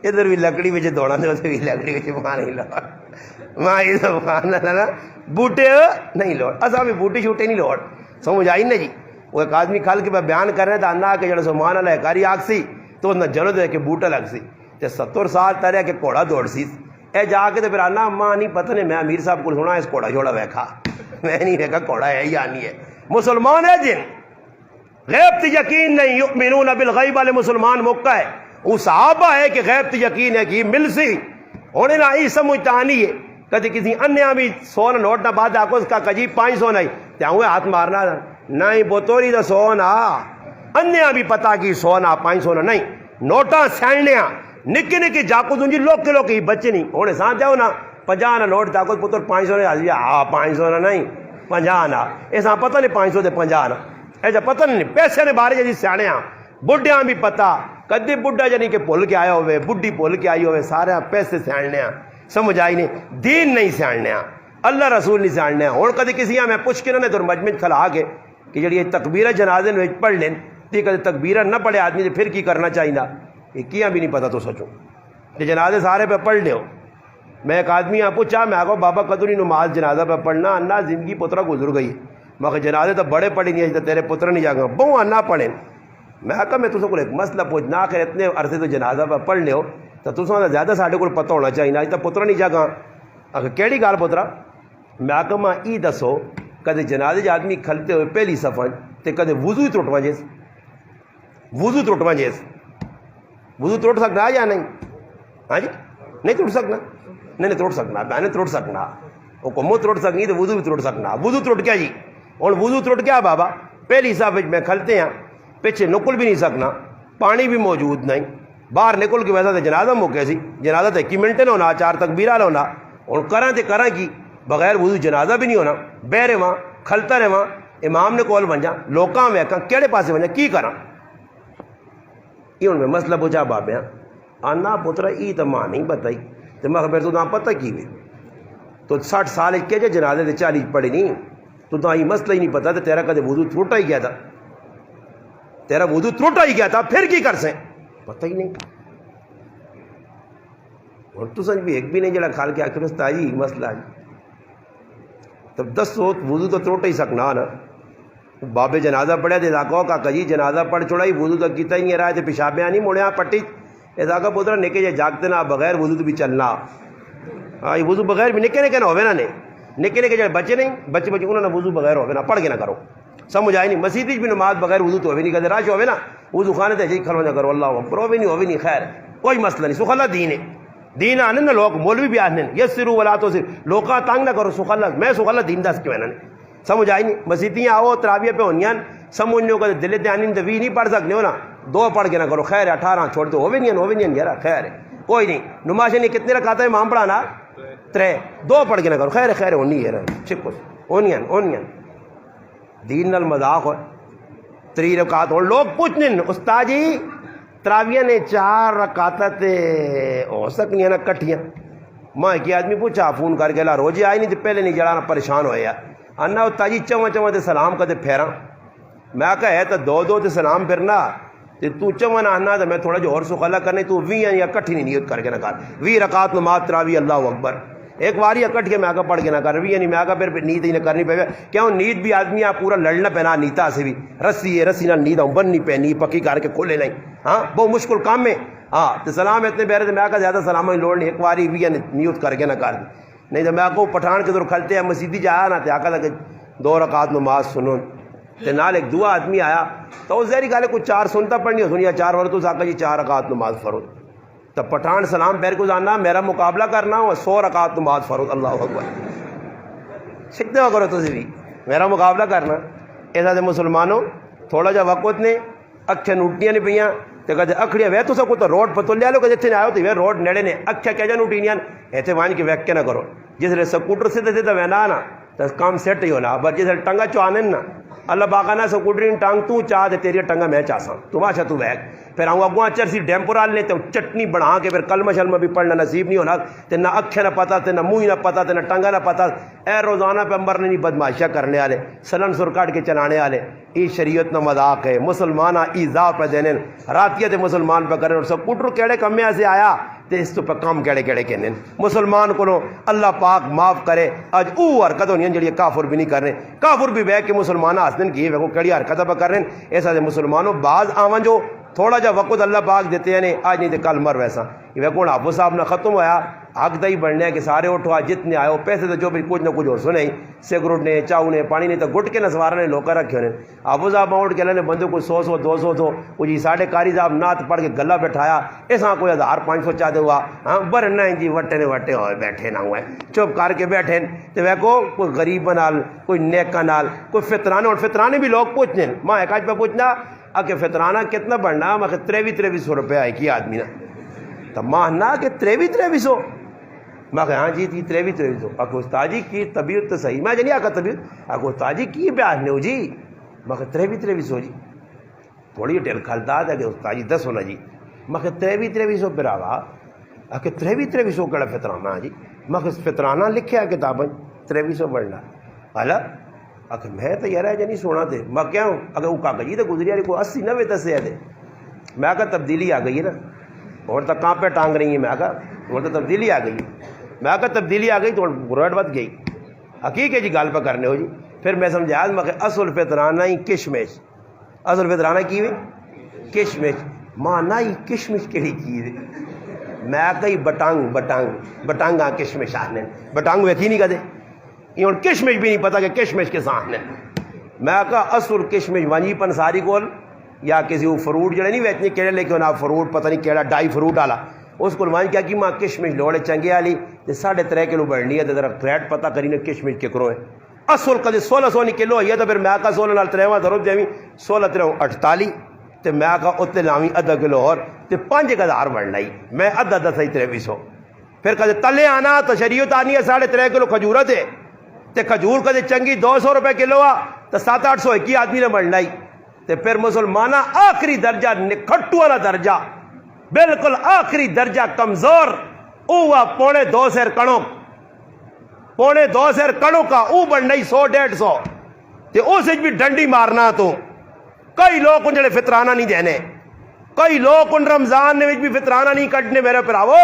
ادھر بھی لکڑی بچے دوڑا دے ادھر بھی لکڑی بچے ماں نہیں لوڑ ماں یہ سبحان اللہ بوٹے نہیں لوڑ. اصا بھی بوٹے شوٹے نہیں لوڑ. سمجھ آئی نا جی. وہ ایک آدمی کھال کے بیان کر رہے تھا انا کہ جڑا سبحان اللہ کاری آگ سی تو نہ جنو دے کے بوٹا لگ سی تے 70 سال تریا کے کوڑا دوڑ سی. اے جا کے تو پھر آنا ماں نہیں پتہ نہیں میں امیر صاحب کو سنا اس کوڑا جوڑا ویکھا میں نہیں دیکھا کوڑا ہے یا نہیں ہے. مسلمان ہے جن غیب تے یقین نہیں یؤمنون بالغیب والے مسلمان موقع ہے. وہ صحابہ ہے کہ غیب تے یقین ہے کہ مل سی ہونے نہ ہی سمجھتا نہیں ہے. کدی کسی انیا بھی 100 نوٹ نہ بات آکو اس کا کجی 500 نہیں تے ہوئے ہاتھ مارنا نہیں بوتوری دا 100 نہ انیا بھی پتا کی 100 نہ 500 نہ نہیں نوٹاں سینڈیاں نکی نکی جاکو دوں جی لوگ کے لوگ ہی بچے نہیں ہونے ساتھ جاؤ نا 50 نہ نوٹ جاکو پتر 500 نے آجی 500 نہ نہیں 50 نہ ایسا پتہ نہیں 500 دے 50 نہ ایسا پتہ نہیں پیسے نے بارے جی سیاڑیاں بڈھیاں بھی پتا کدی بڈھا جنی کہ بھول کے آیا ہوئے بڈھی بھول کے آئی ہوئے سارے پیسے سیاڑنے سمجھ آئی نہیں دین نہیں سیاڑنے اللہ رسول نہیں سیاڑنے. اور کدی کسی میں پوچھ کے نہ تو مجمع کھلا کے کہ جڑی یہ تکبیرہ جنازے میں پڑھ لیں تی کدی تکبیرہ نہ پڑھے آدمی تو پھر کی کرنا چاہیے یہ کیا بھی نہیں پتا تو سوچو کہ جنازے سارے پہ پڑھ لو. میں ایک آدمی یہاں پوچھا میں آگو بابا قدری نماز جنازہ پہ پڑھنا انا زندگی پترا گزر گئی میں کہ جنازے تو بڑے پڑھی نہیں تیرے پتر نہیں جاگا بہو انا پڑھیں. میں کہا میں تو ایک مسئلہ پوچھنا آخر اتنے عرصے تو جنازہ پہ پڑھ لو تو تصا زیادہ سارے کو پتہ ہونا چاہیے اج تو پتر نہیں جاگا. آخر کہڑی گال پترا میں آخا ماں ای دسو کدے جنازے آدمی کھلتے ہوئے پہلی صفحہ تے کدے وضو ٹوٹ وجیس وضو ٹوٹ وجیس وضو ٹوٹ سکنا یا نہیں؟ ہاں جی نہیں ٹوٹ سکنا نہیں ٹوٹ سکنا میں ٹوٹ سکنا وہ کمو ٹوٹ سکنی تو وضو بھی ٹوٹ سکنا. وضو ٹوٹ کیا جی اور وضو ٹوٹ کیا بابا پہلی صفحہ میں کھلتے ہیں پیچھے نکل بھی نہیں سکنا پانی بھی موجود نہیں باہر نکل کے ویسا تو جنازہ موقع سی جنازہ تو 1 منٹ نہ ہونا 4 تکبیرہ ہونا اور کراں تے کراں کی بغیر وضو جنازہ بھی نہیں ہونا بہ رہواں کھلتا رہواں امام نے کول بن جا لوکاں ویکھاں کہڑے پاسے بن جا کی کراں. یہ ہوں میں مسئلہ پوچھا بابیاں آنا پترا ای تو ماں نہیں بتائی تو میں خبر تو پتہ کی ہوئے تو 60 سال کہ جے جنازے تے 40 پڑھی نہیں تو یہ مسئلہ ہی نہیں پتا تو تیرا کدے وضو ٹوٹا ہی گیا تھا تیرا وضو ٹوٹا ہی گیا تھا پھر کی کر سیں پتہ ہی نہیں. اور تو سمجھ بھی ایک بھی نہیں جڑا کھال کے آخر استا جی مسئلہ جی تب 10 وضو تو ٹوٹ ہی سکنا نا. بابے جنازہ پڑھیا تو اداکو کا جی جنازہ پڑھ چھوڑا ہی وضو تو کیتا ہی نہیں رہا ہے پیشابیاں نہیں مڑیا پٹی اداکا پوترا نکے جے جاگتے نہ بغیر وضو تو بھی چلنا. ہاں یہ وضو بغیر بھی نکے نہ ہوئے نا نے نکے نکے جڑے بچے نہیں بچے انہوں نے وضو بغیر ہوئے نا پڑھ کے نہ کرو. سمجھ آئی نہیں مسجد بھی نماز بغیر وضو تو ہوئے نہیں کدے راش ہوئے نا وضو خانے تے جی کھلو نہ کرو اللہ اکبر ہوئے نہیں ہوئے نہیں خیر کوئی مسئلہ نہیں. سخ اللہ دین ہے دین آنے نا لوگ مولوی بھی آنے یسرو ولا تو صرف لوکاں تانگ نہ کرو سخ اللہ میں سخ اللہ دین دس کے میں نے سمجھ آئی نہیں. مسیتیاں آؤ تراویہ پہ ہونیاں سمجھو کہ دل دھیان تو بھی نہیں پڑھ سکتے ہو نا 2 پڑھ کے نہ کرو خیر 18 چھوڑ دو ہوئے نہیں یار خیر کوئی نہیں. نماز نہیں کتنے رکھاتا ہے امام پڑھانا 3 2 پڑھ کے نہ کرو خیر خیر ہونی ہے چپ اونین دین نال مذاق ہو 3 رکعت اور لوگ پوچھنے استاد جی تراویہ نے 4 رکعتیں ہو سکنیاں نا کٹھیاں. میں کہ آدمی پوچھا فون کر کے لا روزے آئی نہیں تو پہلے نہیں جڑا پریشان ہویا انا استاد جی چواں تے سلام کدے پھیراں میں کہا ہے تو 2 تے سلام پھرنا تو چواں آنا تو میں تھوڑا جو اور سخلا کرنے تو 20 یا کٹھی نہیں نیت کر کے نہ کر 20 رکعت نماز تراویہ اللہ اکبر ایک بار یا کٹ کے میں پڑھ کے نہ کر 20 نہیں میں پھر نیت ہی نہ کرنی پہ کیوں نیت بھی آدمی آپ پورا لڑنا پہنا نیتا سے بھی رسی ہے رسی نہ نیت بننی پہنی پکی کر کے کھولے نہیں ہاں بہت مشکل کام ہے. ہاں تو سلام اتنے پیارے تو میں کہا زیادہ سلام کی لوڑ نہیں ایک بار 20 نیت کر کے نہ کر دی نہیں تو میں کو پٹھان کے دور کھلتے ہیں مسیدی جایا نا تو آکا کہ 2 رکعت نماز سنو تے نال ایک دعا آدمی آیا تو اس ظاہری گل ہے کوئی 4 سنتا پڑھنی ہو سنیا 4 ورتو آقا جی 4 رکعت نماز فرض. تو پٹھان سلام پیر کو جاننا میرا مقابلہ کرنا اور 100 رکعت نماز فرض. اللہ اکبر. سیکھتے ہو کرو تسی بھی میرا مقابلہ کرنا. ایسا دے مسلمانوں تھوڑا جا وقت نے اکھیں نوٹیاں نہیں پئیاں تے کدے اکھڑیاں وے تساں کو تو روڈ پتو لیا لو کہ جتھے آئے ہو تے وے روڈ نیڑے نے اکھیں کیا نوٹیاں ایتھے وان کے ویک کے نہ کرو. جس لے سکوٹر سیدھے سیدھا وینا نا تو کام سیٹ ہی ہونا. پر جس ٹنگا چاہنے نا اللہ باقا نا سکوٹری ٹانگ تو چاہ دے تیری ٹنگا میں چاہساں تو ماشا تو ویک پھر آؤں اگواں چرسی ڈیمپورال نے تو چٹنی بنا کے پھر کلمہ شلمہ بھی پڑھنا نصیب نہیں ہونا تے نہ اکھیں نہ پتہ تے نہ منہ نہ پتہ تے نہ ٹنگا نہ پتہ. اے روزانہ پیغمبر نے نہیں بدماشیاں کرنے والے سلن سر کاٹ کے چلانے والے ای شریعت نہ مذاق ہے. مسلمان ایزا پہ دینے راتیہ تے مسلمان پہ کریں اور سکوٹر کیڑے کمیاں سے آیا تے اس تو پہ کام کیڑے کیڑے کہنے مسلمان کو اللہ پاک معاف کرے. اج او حرکت ہونی جڑی کافر بھی نہیں کر رہے کافر بھی بہ کے مسلمان ہسدن کی ویکھو کیڑی حرکت پہ کر رہے ہیں. ایسا دے مسلمانوں بعض آون جو تھوڑا جا وقت اللہ پاک دیتے ہیں آج نہیں تے کل مر ویسا. یہ ویکھو حافظ صاحب نے ختم ہوا حق دہی بڑھنے کہ سارے اٹھو آج جتنے آئے ہو پیسے تو جو بھی کچھ نہ کچھ ہو سنے سگریٹ نے چاؤ نے پانی نے تو گٹ کے نسوارا نے لوکا رکھے ہونے. حافظ صاحب اٹھ کے اللہ نے بندے کو 100 200 تو کچھ ساڑھے قاری صاحب نعت پڑھ کے گلا بٹھایا ایسا کوئی 1000 500 چاہتے ہوا ہاں برنا جی وٹے نے وٹے ہوئے بیٹھے نہ ہوئے چپ کر کے بیٹھے تو ویکو کوئی غریب نال کوئی نیکا نال کوئی فطرانے اور فطرانے بھی لوگ پوچھنے ماں ایک آج پہ پوچھنا کہ فطرانہ کتنا بڑھنا میں 2300 روپے آئے کی آدمی نا تو ماں نہ کہ 2300 میں کہا ہاں جی 2300 آکو استاد جی کی طبیعت تو صحیح میں جنی آکا طبیعت آکو استاد جی کی بیاہ نے ہو جی میں کہا 2300 جی تھوڑی ڈیل کھلتا ہے کہ استاد جی 10 ہونا جی میں کہا 2300 پر آگا آکے 2300 کڑا فطرانہ جی میں کہا فطرانہ لکھے ہے کتابیں 2300 بڑھنا حالا آخر میں تو یار ہے نہیں سونا تھے میں کیا ہوں اگر وہ کہا جی تو گزری آ رہی کوئی 80 90 دسے تھے میں کہا تبدیلی آ گئی ہے نا اور تک کہاں پہ ٹانگ رہی ہیں میں کہا اور تو تبدیلی آ گئی میں کہا تبدیلی آ گئی تو روڈ بد گئی حقیقت جی گال پہ کرنے ہو جی. پھر میں سمجھا میں کہ اصل فطرانہ ہی کشمش اصل فطرانہ کی ہوئی کشمش ماں نہ ہی کشمش کہڑی چیز میں کہی بٹانگاں کشمش آنے بٹانگ ویکھی نہیں کدے یہ ہوں کشمش بھی نہیں پتا کہ کشمش کے سامنے میں کہا اصل کشمش ونجی پنساری کول یا کسی وہ فروٹ جڑے نہیں ویچنے کہڑے لے کے آپ فروٹ پتہ نہیں کہڑا ڈائی فروٹ والا اس کو وہاں کیا کہ ماں کشمش لوڑے چنگے والی 3.5 کلو بڑھنی ہے ذرا ریٹ پتہ کری نے کشمش کے کرو ہے اصل کدے 1600 کلو ہے تو پھر میں کہا 16 نال 3 ضرور جائیں 16 3 48 تو میں کہا اتنے لاویں آدھا کلو اور تو 5000 بڑھنا ہی میں آدھا صحیح 2300 پھر کدے تلے آنا تو شریعت آنی ہے 3.5 کلو کھجورت ہے تو کھجور کدے چنگی 200 روپے کلو آ تو 700-800 ایک ہی آدمی نے بڑھنا ہی. تو پھر مسلمانہ آخری درجہ نکھٹو والا درجہ بالکل آخری درجہ کمزور اوہ 2.5 سیر کڑوں 2.5 سیر کڑوں کا او بڑھنا ہی 100-150 تو اسے بھی ڈنڈی مارنا. تو کئی لوگ ان جڑے فطرانہ نہیں دینے کئی لوگ ان رمضان نے بھی فطرانہ نہیں کٹنے میرے پراوو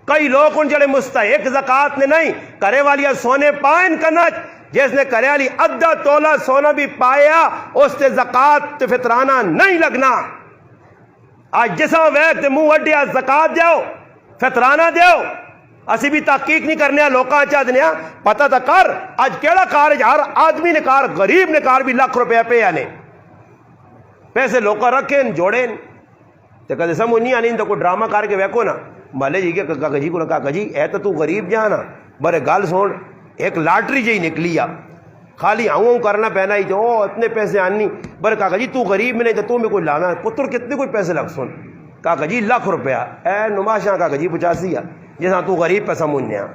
کئی لوگ ان جڑے مستحق زکات نے نہیں کرے والی سونے پائن کنچ جس نے کرے والی ادھا تولہ سونا بھی پایا اس سے زکات فطرانہ نہیں لگنا. آج جسا ویک تے منہ وڈیا زکات دیو فطرانہ دیو اسی بھی تحقیق نہیں کرنے لوکاں چاہ دنے پتہ تا کر آج کیڑا کار ہر آدمی نے کار غریب نے کار بھی لاکھ روپے پہ آنے پیسے لوکاں رکھیں جوڑیں تو کدے سمجھ نہیں آنی تو کوئی ڈرامہ کر کے ویکو نا مالے جی کے کاکا جی کو کاکا جی اے تو غریب جانا برے گل سن ایک لاٹری جی نکلی آ خالی آؤں کرنا پہنا ہی تو اتنے پیسے آنی برے کاکا جی تو غریب میں نہیں تو تمہیں کوئی لانا پتر کتنے کوئی پیسے لگ سن کاکا جی لاکھ روپیہ اے نماشاں کاکا جی 85 جیسا تو غریب پیسہ منیا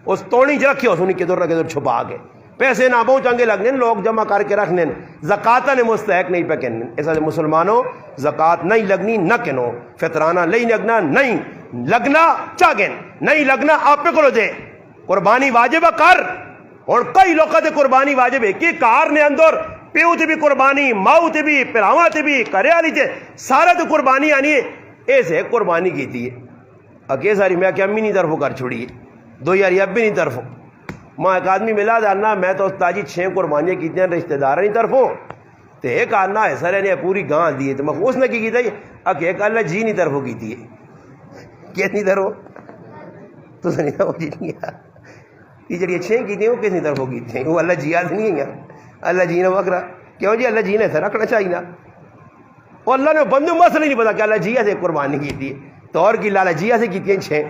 اس توڑی چ رکھی ہو سنی کدھر نہ کدھر چھپا کے پیسے نہ بہت چنگے لگنے لوگ جمع کر کے رکھنے زکاتہ نے مستحق نہیں پہ کہنے ایسا مسلمانوں زکات نہیں لگنی نہ کنو فطرانہ نہیں لگنا نہیں لگنا چاگن نہیں لگنا آپ پہ کرو دے قربانی واجب کر. اور کئی لوگ تے قربانی واجب ہے کہ کار نے اندر پیو تے بھی قربانی ماؤ تے بھی پراواں تے بھی کرے والی تے سارا تو قربانی آنی ہے ایسے قربانی کیتی ہے اگے ساری میں کہ امی نہیں طرفوں کر چھوڑی ہے 2000 اب بھی نہیں طرفوں ماں ایک آدمی ملا جاننا میں تو استاد جی 6 قربانیاں کی ہیں رشتہ دار نہیں طرفوں تو ایک آنا ہے سر نے پوری گاں دی ہے تو میں اس نے کی تھی اک ایک اللہ جی نہیں طرفوں کی تھی کیا نہیں طرف تو نہیں وہ جی نہیں یہ جڑی 6 کی تھیں وہ کس نہیں طرفوں کی تھیں وہ اللہ جی یاد نہیں ہے اللہ جی نے وکرا کیوں جی اللہ جی نے ایسا رکھنا چاہیے نا. اور اللہ نے بندوں مسئلہ ہی نہیں پتا کہ اللہ جی سے قربانی کی تھی تو اور کی لالا جی سے کی چھ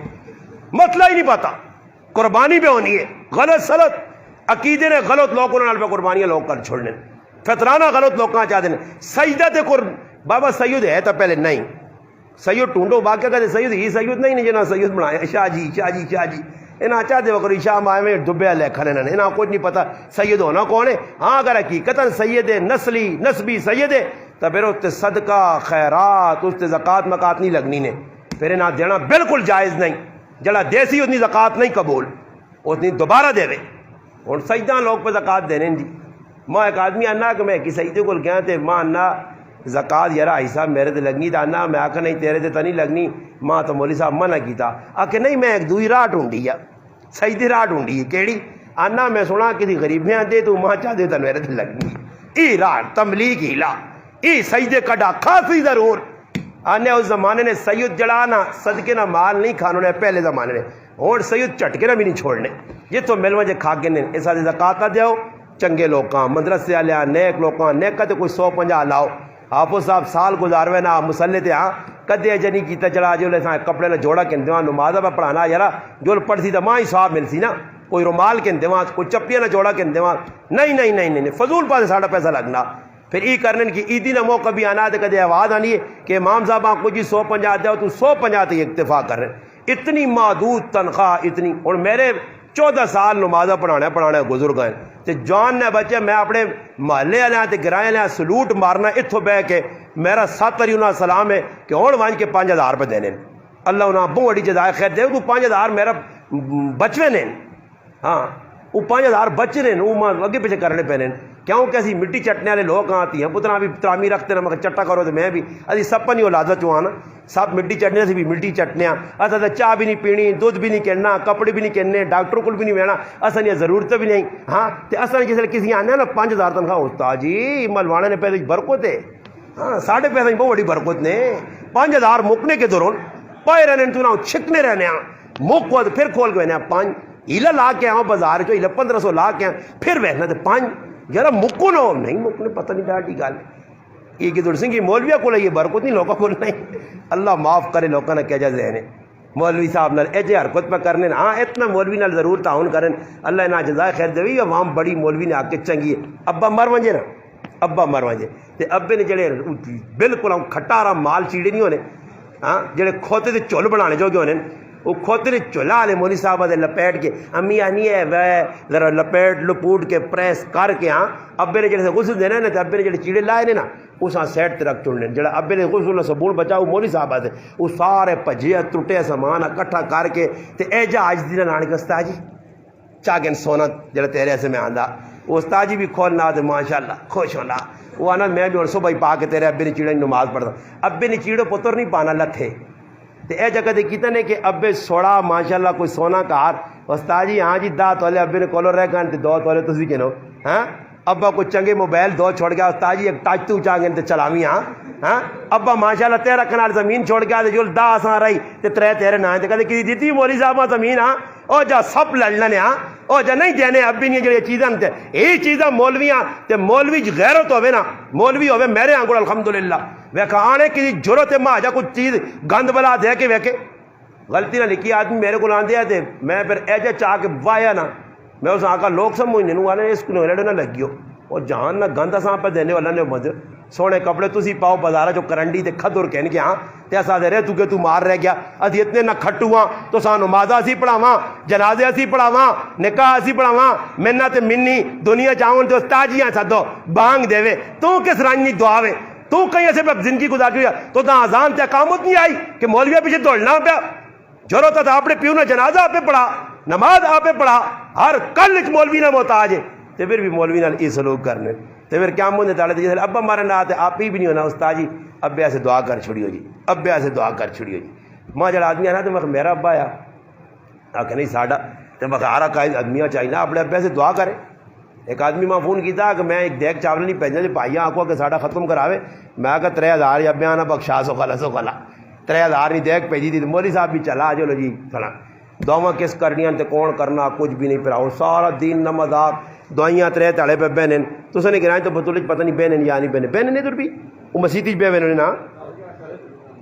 مسئلہ ہی نہیں پتا. قربانی پہ ہونی ہے غلط سلط عقیدے نے غلط لوگوں نے پہ قربانیاں لوگ کر چھوڑنے فطرانہ غلط لوگ کہاں چاہتے ہیں سجدہ تے بابا سید ہے تو پہلے نہیں سید ٹونڈو واقعہ کہتے سید ہی سید نہیں جنا سید بنایا شاہ جی شاہ جی شاہ جی انہیں چاہتے وقت شاہ ماہ میں ڈبیا لکھن انہیں کچھ نہیں پتا سید ہونا کون ہے. ہاں اگر حقیقتاً سید نسلی نسبی سید ہے تو پھر اس تے صدقہ خیرات اس تے زکات مکات نہیں لگنی نے پھر انہیں دینا بالکل جائز نہیں. جڑا دیسی اتنی زکات نہیں قبول اتنی دوبارہ دے دے. اور سجدہ لوگ پہ زکات دینے جی. ماں ایک آدمی آنا کہ میں کسی سجدے کو گیا تھے ماں آنا زکات یار آئی صاحب میرے تے لگنی تھا آنا میں آخر نہیں تیرے تے نہیں لگنی. ماں تو مولوی صاحب منع کیتا آکے نہیں میں ایک دوئی راہ ڈھونڈی ہے سجدے راہ ڈھونڈی ہے کیڑی آنا میں سنا کسی غریبیاں دے تو ماں چاہ دے تو میرے تے لگنی ای راہ تملیغ ہیلا ای سجدے کڈا خاصی ضرور. آنے اس زمانے نے سید جڑانا صدقے نہ مال نہیں کھانو نے پہلے زمانے نے اور سید چٹکے نہ بھی نہیں چھوڑنے یہ تو مل وجہ کھا کے نہیں اس آدھے زکات نہ دیو چنگے لوکاں مدرسے والے نیک لوکاں نیک تے کوئی 150 لاؤ حافظ صاحب سال گزاروے نہ مسلے تے ہاں کدے اجے نہیں کیتا چلا جو لے کپڑے نہ جوڑا کے دیواں نماز پہ پڑھانا یارا جو پڑھسی تو ماں ہی ثواب ملسی نا کوئی رومال کے دیواں کوئی چپیاں نہ جوڑا کے دیواں نہیں نہیں نہیں نہیں فضول پاس ساڑھا پیسہ لگنا. پھر ای کرنے کی عیدی نہ موقع بھی آنا تو کدے آواز آنی ہے کہ امام صاحب آپ کچھ 150 دے تو 150 تک اتفاق کر رہے ہیں. اتنی محدود تنخواہ اتنی. اور میرے 14 سال نمازہ پڑھانا بزرگ ہیں تے جان نے بچے میں اپنے محلے والے تے گرائے والے سلوٹ مارنا اتوں بہ کے میرا 7 واری انہاں سلام ہے کہ ہوں وانج کے 5000 روپے دینے اللہ انہاں بہت بڑی جزائے خیر دے تو 5000 میرا بچوے نے ہاں وہ 5000 بچ رہے ہیں وہ اگے پیچھے کرنے پینے کیوں کہ اسی مٹی چٹنے والے لوگ آتی ہیں پتنا بھی ترامی رکھتے ہیں مگر چٹا کرو تو میں بھی ابھی سب نہیں اولادت چو آنا سب مٹی چٹنے سے بھی مٹی چٹنے اصل تو چاہ بھی نہیں پینی دودھ بھی نہیں کہنا کپڑے بھی نہیں کہنے ڈاکٹر کو بھی نہیں بہنا اصل یہ ضرورت بھی نہیں. ہاں تو اصل جس کسی آنے نا 5000 تنخواہ استاد جی ملوانے نے پیسے برکت ہے. ہاں ساڑھے پیسے بہت بڑی برکت نے 5000 مکنے کے دوران پائے رہنے تو نہ چھکنے رہنے مک کو پھر کھول کے بہنے 5 ہیلا لا کے آؤں بازار چو ہیلا 1500 لا کے آؤں پھر بہنا تو 5 یار مکو نہ ہو نہیں مکنے پتہ نہیں ڈاٹی گال یہ کہ در سنگھ مولویہ کو یہ برکت نہیں لوگوں کو نہیں. اللہ معاف کرے لوگوں نے کیا جا ذہن مولوی صاحب نال ایجے حرکت پہ کرنے ہاں اتنا مولوی نال ضرور تعاون کریں اللہ نہ جزائے خیر دے عوام بڑی مولوی نے آ کے چنگی ہے. ابا مر ونجے نا ابا مر ونجے تے ابے نے جڑے بالکل کھٹا رہا مال چیڑے نہیں ہونے ہاں جڑے کھوتے تے چول بنانے جو ہونے وہ کھوتے نے چولا والے مولوی صاحب دے لپیٹ کے امی آنی ہے وہ ذرا لپیٹ لپوٹ کے پریس کر کے ہاں ابے نے جڑے غسل دینا نا ابے نے جڑے چیڑے لائے نے نا اس سیٹ تے رکھ چھوڑنے جڑا ابے نے غسل سبون بچا وہ مولوی صاحب آتے وہ سارے پجے ٹوٹے سامان اکٹھا کر کے تے اے جا آج دن لانے کے استاد جی چاگن سونا جڑا تیرے ایسے میں آندا وہ استاد جی بھی کھولنا تے ماشاءاللہ خوش ہونا وہ آنا میں بھی صبح ہی پا کے تیرے ابے نے چیڑے نماز پڑھتا ابے نے چیڑے پتر نہیں پانا لتھے تو اے جگہ دے کیتا نے کہ ابے سوڑا ماشاءاللہ کوئی سونا کار استاد جی ہاں جی 10 تولے ابے نے کولو رہ گئے 2 تولے تسی کہنو ہاں ابا کوئی چنگے موبائل 2 چھوڑ گیا استاد جی ایک ٹچ تو چاہیں تے چلاویں ہاں ابا ماشاءاللہ 13 کنال زمین چھوڑ گیا تے جو 10 اساں رہی تے 3 تیرے نام تے کدے کسی دیتی مولوی صاحب زمین ہاں او جا سب لڑنے ہاں او جا نہیں دینے ابی نہیں جڑی چیزاں تے یہ چیزاں مولویاں تے مولوی غیرت ہوے نا مولوی ہوے میرے آنگل الحمدللہ ویکھا آنے کسی ضرورت ہے ماں جا کوئی چیز گند بلا دے کے ویکھے غلطی نہ لکھی آدمی میرے کو آن دیا تے میں پھر ایجے چاہ کے وایا نا میں اس آقا لوگ سمجھنے نوں آنے اس کو نہ لگیو اور جہان نہ گند اساں پہ دینے والا نے مجھ سونے کپڑے تسی پاؤ بازارہ جو کرنڈی تے کھدر کہن کے ہاں تے اساں دے رہے تو کہ تو مار رہ گیا ادھی اتنے نہ کھٹواں تو ساں نمازہ اسی پڑھاواں جنازے اسی پڑھاواں نکاح اسی پڑھاواں منہ تے منی دنیا چاہون تے استاجیاں سدو بانگ دے تو کس رانجی دعاوے تو کہیں ایسے پہ زندگی گزاری تو تا اذان تے اقامت نہیں آئی کہ مولویہ پیچھے دوڑنا پیا ضرورت تھا اپنے پیو نے جنازہ آپ پہ پڑھا نماز آپ پہ پڑھا ہر کل مولوی نہ محتاج ہے تے پھر بھی مولوی نال ای سلوک کرنے تے پھر کیا مونde تالے جیسے ابا مارے نہ آتے آپ ہی بھی نہیں ہونا استاد جی ابے سے دعا کر چھڑیو جی ابے سے دعا کر چھڑیو جی ماں جڑا آدمی ہے نا تو میں میرا ابا آیا کہ نہیں ساڈا تے میں ہارا قائد آدمیاں چاہیے نا اپنے ابے سے دعا کرے. ایک آدمی میں فون کیتا کہ میں ایک دیکھ چاول نہیں بھیجنا بھائی آنکھوں کہ ساڈا ختم کراوے میں کہ 3000 یا بیانا بخشا سو خلا 3000 نہیں دیکھ بھیجی تھی مولوی صاحب بھی چلا آ چلو جی کھڑا دعوا کس کرنی تے کون کرنا کچھ بھی نہیں پھر سارا دین نمازات دوائیاں ترے تاڑے پہ بہنے تو نے گرائیں تو بطولج پتہ نہیں بہنے یا نہیں بہنے بہنے نہیں تر بھی وہ مسیح بہ بہنے نا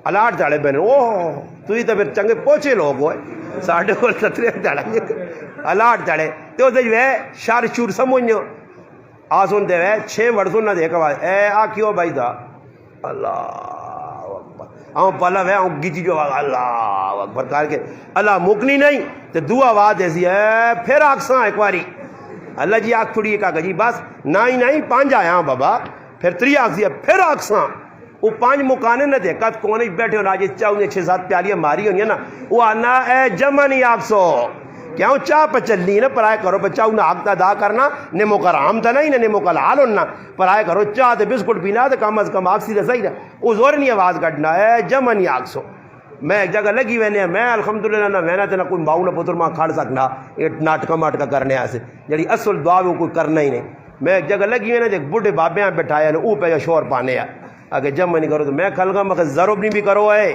الاٹ تاڑے بہنے اوہ تو ہی تو پھر چنگے پوچھے لوگ ہوئے ساڑھے کو سترے تاڑے الاٹ تاڑے تو جو ہے شار شور سمجھو آسون دے وے 6 ورسون نہ دیکھا اے آ کیوں بھائی دا اللہ اکبر آؤں پلا وے آؤں گیچی جو اللہ اکبر کار کے اللہ مکنی نہیں تو دعا آواز ایسی ہے پھر آکساں ایک باری اللہ جی آگ تھوڑی ایک آگا جی بس نہیں 5 آیا ہاں بابا پھر 3 آکسی ہے پھر آکساں وہ 5 مکانے نہ دیکھا کونے بیٹھے ہو راجی چاہ انہیں 6-7 پیالیاں ماری ہونی ہے نا وہ آنا اے جمع نہیں آکسو کیا ہوں چاہ پہ چلنی ہے نا پرائے کرو پہ چاہ انہیں آگتا دا کرنا نیمو کا رام تھا نہیں نیمو کا لال ہونا پرائے کرو چاہ تے بسکٹ پینا تو کم از کم آکسی دے صحیح رہا وہ زور نہیں آواز کٹنا ہے جمع نہیں آکسو میں ایک جگہ لگی وینے میں الحمدللہ نہ وینا تے نہ کوئی باؤں نہ پتر ماں کھاڑ سکنا ایک ناٹکا ماٹکا کرنے آسے جڑی اصل دعا وہ کوئی کرنا ہی نہیں میں ایک جگہ لگی وینے ایک بڑھے بابے ہیں بٹھایا او پہ شور پانے آ اگر جمع نہیں کرو تو میں کھلگا مگر ضرب نہیں بھی کرو ہے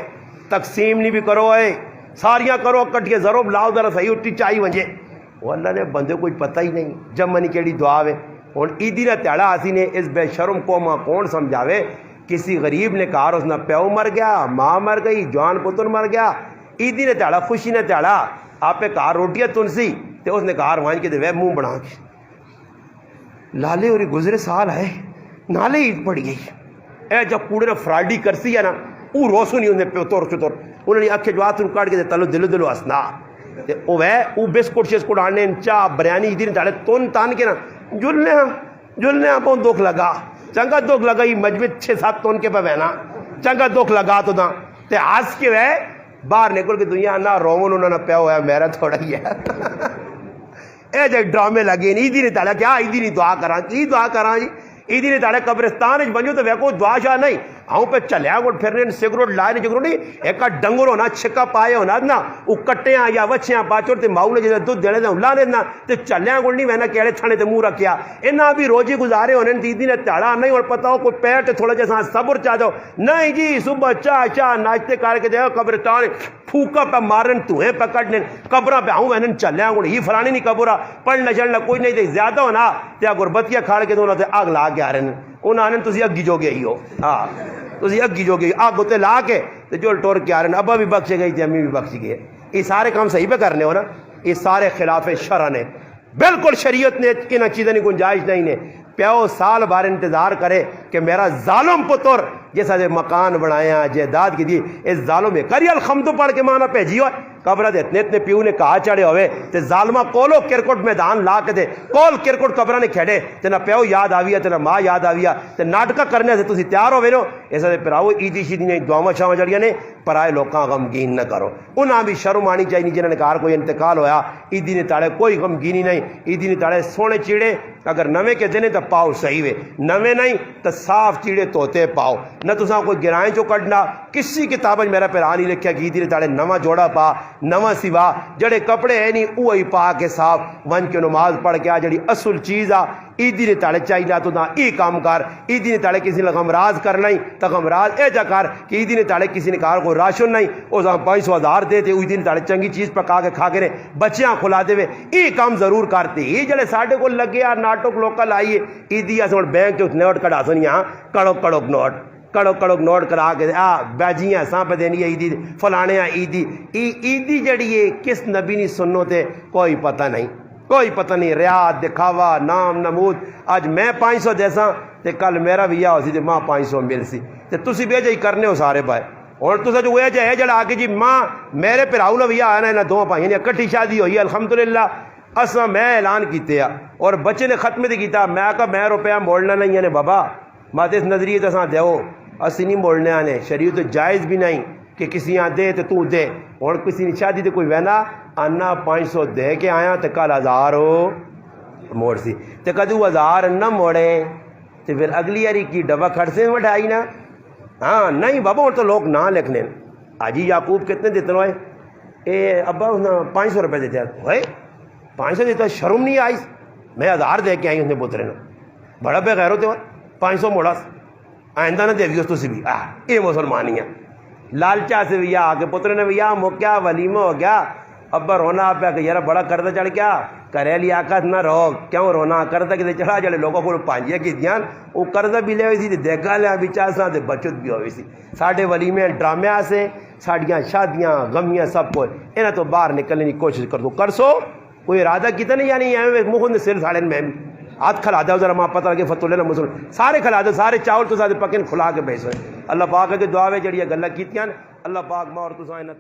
تقسیم نہیں بھی کرو ہے ساریاں کرو کٹ کے ضرب لاؤ ذرا صحیح اٹھی چاہی ونجے وہ اللہ نے بندے کوئی پتہ ہی نہیں جمع نہیں کیڑی دعا ہے اور عیدی نہ تیڑا آسی نے اس بے شرم قوما کون سمجھاوے کسی غریب نے کہا اس نہ پیو مر گیا ماں مر گئی جوان پتر مر گیا عیدی نے تیڑا خوشی نے تیڑا آپ پہ کہا روٹیاں تنسی تو اس نے کہا روان کے دے منہ بنا کے لالے اور گزرے سال ہے نالے عید پڑ گئی اے جب کوڑے نے فرائیڈی کرسی ہے نا وہ روسو نہیں انہیں پیوتور چطور انہوں نے اکھے جو آت رو کاٹ کے دے تلو دلو اسنا وہ بسکٹ شسکٹ آنے چاہ بریانی عیدی نے تاڑے تون تان کے نا جلنے ہاں پہن دکھ لگا چنگا دکھ لگا یہ مجمد 6-7 تون کے پہ بہنا چنگا دکھ لگا تو نا تے آج کے وے باہر نکل کے دنیا نہ رومن انہوں نے پیا ہوا ہے میرا تھوڑا ہی ہے اے جب ڈرامے لگے عیدی نے تاڑا کیا عیدی نہیں دعا کران کی دعا کران جی عیدی نے تاڑے قبرستان بنجو تو وہ دعا شاہ نہیں ہاں پہ چلیا گوڑ پھرنے سگروٹ لائے نے جگروٹ نہیں ایک ڈنگر ہونا چھکا پائے ہونا نا وہ کٹیاں یا وچھیاں پاچور تے ماؤں نے جیسے دودھ دینے دے لانے نا تے چلیا گوڑ نہیں وینا کیڑے تھانے تے منہ رکھیا انہاں بھی روزی گزارے ہونے عیدی نے تاڑا نہیں اور پتہ ہو کوئی پیر تے تھوڑا جیسا صبر چاہ جاؤ نہیں جی صبح چاہ ناشتے کر کے دے قبرستان پھوکا پہ مارن توہیں پکڑنے قبرہ پہ آؤں وینن چلیا گوڑ ہی فلانی نہیں قبرہ پڑھنا چلنا کوئی نہیں دے زیادہ ہونا تے غربتیاں کھاڑ کے دونوں تے آگ لا کے آ رہے ہیں انہوں نے تسی اگی جو گئی ہو ہاں تسی اگی جو گئی آگ ہوتے لا کے تے جو ٹور کے آ رہے ہیں ابا بھی بخشے گئی تھی امی بھی بخشی گئی یہ سارے کام صحیح پہ کرنے ہو نا یہ سارے خلاف شرع نے بالکل شریعت نے ان چیزیں نہیں گنجائش نہیں نے پیو سال بار انتظار کرے کہ میرا ظالم پتر جیسا جے مکان بنایا جائیداد کی دی اس ظالم میں کری الحمد پڑھ کے مانا بھیجی ہو قبرہ دے اتنے پیو نے کہا چڑھے ہوئے تے ظالمہ کولو کرکٹ میدان لا کے دے کول کرکٹ قبرہ نے کھڑے تے نہ پیو یاد آویا تے نہ ماں یاد آویا تے ناٹکا کرنے سے تسی تیار ہوئے نو ایسا دے پراؤ عیدی شیدی نے دعاواں شاواں جڑیاں نے پرائے لوکاں غمگین نہ کرو انہاں بھی شرم آنی چاہیے جنہاں نے کہا کوئی انتقال ہویا عیدی نے تاڑے کوئی غمگینی نہیں عیدی نے تاڑے سونے چیڑے اگر نویں کے دینے تو پاؤ صحیح وے نویں نہیں تو صاف چیڑے توتے پاؤ نہ تساں کوئی گرائیں چو کڈنا کسی کتاب میرا پیرانی لکھیا کہ عیدی نے تاڑے نواں جوڑا پا نواں سوا جڑے کپڑے ہیں نہیں وہی پا کے صاف ون کے نماز پڑھ کے آ جڑی اصل چیز آ عیدی نے تاڑے چاہیے تو نہ ای کام کر عیدی نے تاڑے کسی نے غمراز کرنا ہی تو غمراز اے جا کر کہ عیدی نے تاڑے کسی نے کہا کوئی راشن نہیں وہ 500,000 دے تے عیدی نے تاڑے چنگی چیز پکا کے کھا کے بچیاں کھلا دے وے ای کام ضرور کرتے یہ جڑے ساڈے کو لگے آ ناٹک لوکل آئیے عیدی اساں بینک چ نوٹ کڈا سنیاں کڑک نوٹ کرا کے بیجیاں ساں پہ دینی ہے عیدی فلانے عیدی جڑی ہے کس نبی نے سنو تے کوئی پتہ نہیں ریاض دکھاوا نام نمود آج میں 500 دیساں تے کل میرا بھی ہو سی تے ماں 500 مل سی تے تسی بے جائی کرنے ہو سارے پائے اور تسا جو وہ جائے جڑا آگے جی ماں میرے پراؤ نے بھی آیا نا دو بھائی نے کٹھی شادی ہوئی الحمدللہ اساں میں اعلان کیتے اور بچے نے ختم تے کیتا میں کہا میں روپیہ موڑنا نہیں ہے بابا مات اس نظریے تے اساں دیو اسی نہیں موڑنے آنے شریعت جائز بھی نہیں کہ کسی آن دے تو دے اور کسی نے شادی تے کوئی وینا آنا 500 دے کے آیا تے کل 1000 ہو موڑ سی تے کدو 1000 نہ موڑے تے پھر اگلی یاری کی ڈبا کھڑ سے مٹھائی نا ہاں نہیں بابا اور تو لوگ نہ لکھنے آجی یعقوب کتنے دیتے ہوئے اے ابا 500 روپے دیتے ہوئے 500 دیتا شرم نہیں آئی میں 1000 دے کے آئی اس نے پوترے نا بڑا بے غیر ہوتے ہوئے 500 موڑا آئندہ نہ دے بھی اس تو سی بھی یہ مسلمانی ہے لالچا سے بھی آ کے پتر نے بھی مکیا ولیمہ ہو گیا ابا رونا پیا کہ یار بڑا قرضہ چڑھ گیا کرے لیا آقا نہ رو کیوں رونا قرضہ کتے چڑھا جڑے لوگوں کو پانجیاں کیتیاں وہ قرضہ بھی لے ہوئی سی دیکھا لیا بھی چاساں تے بچت بھی ہوئی سی ساڈے ولیمے ڈرامے سے ساڈیاں شادیاں غمیاں سب کچھ انہاں تو باہر نکلنے کی کوشش کر دو کر سو کوئی ارادہ کیتا نہیں یعنی ایویں منہ دے سر ساڑے میں ہاتھ کھلا دو ذرا ماں پتہ لگے فتو لینا مسلم سارے کھلا دو سارے چاول تو سارے پکن کھلا کے بھیجو اللہ پاک کے دعا وچ جڑیاں گلاں کیتیاں اللہ پاک ماں اور تساں نہ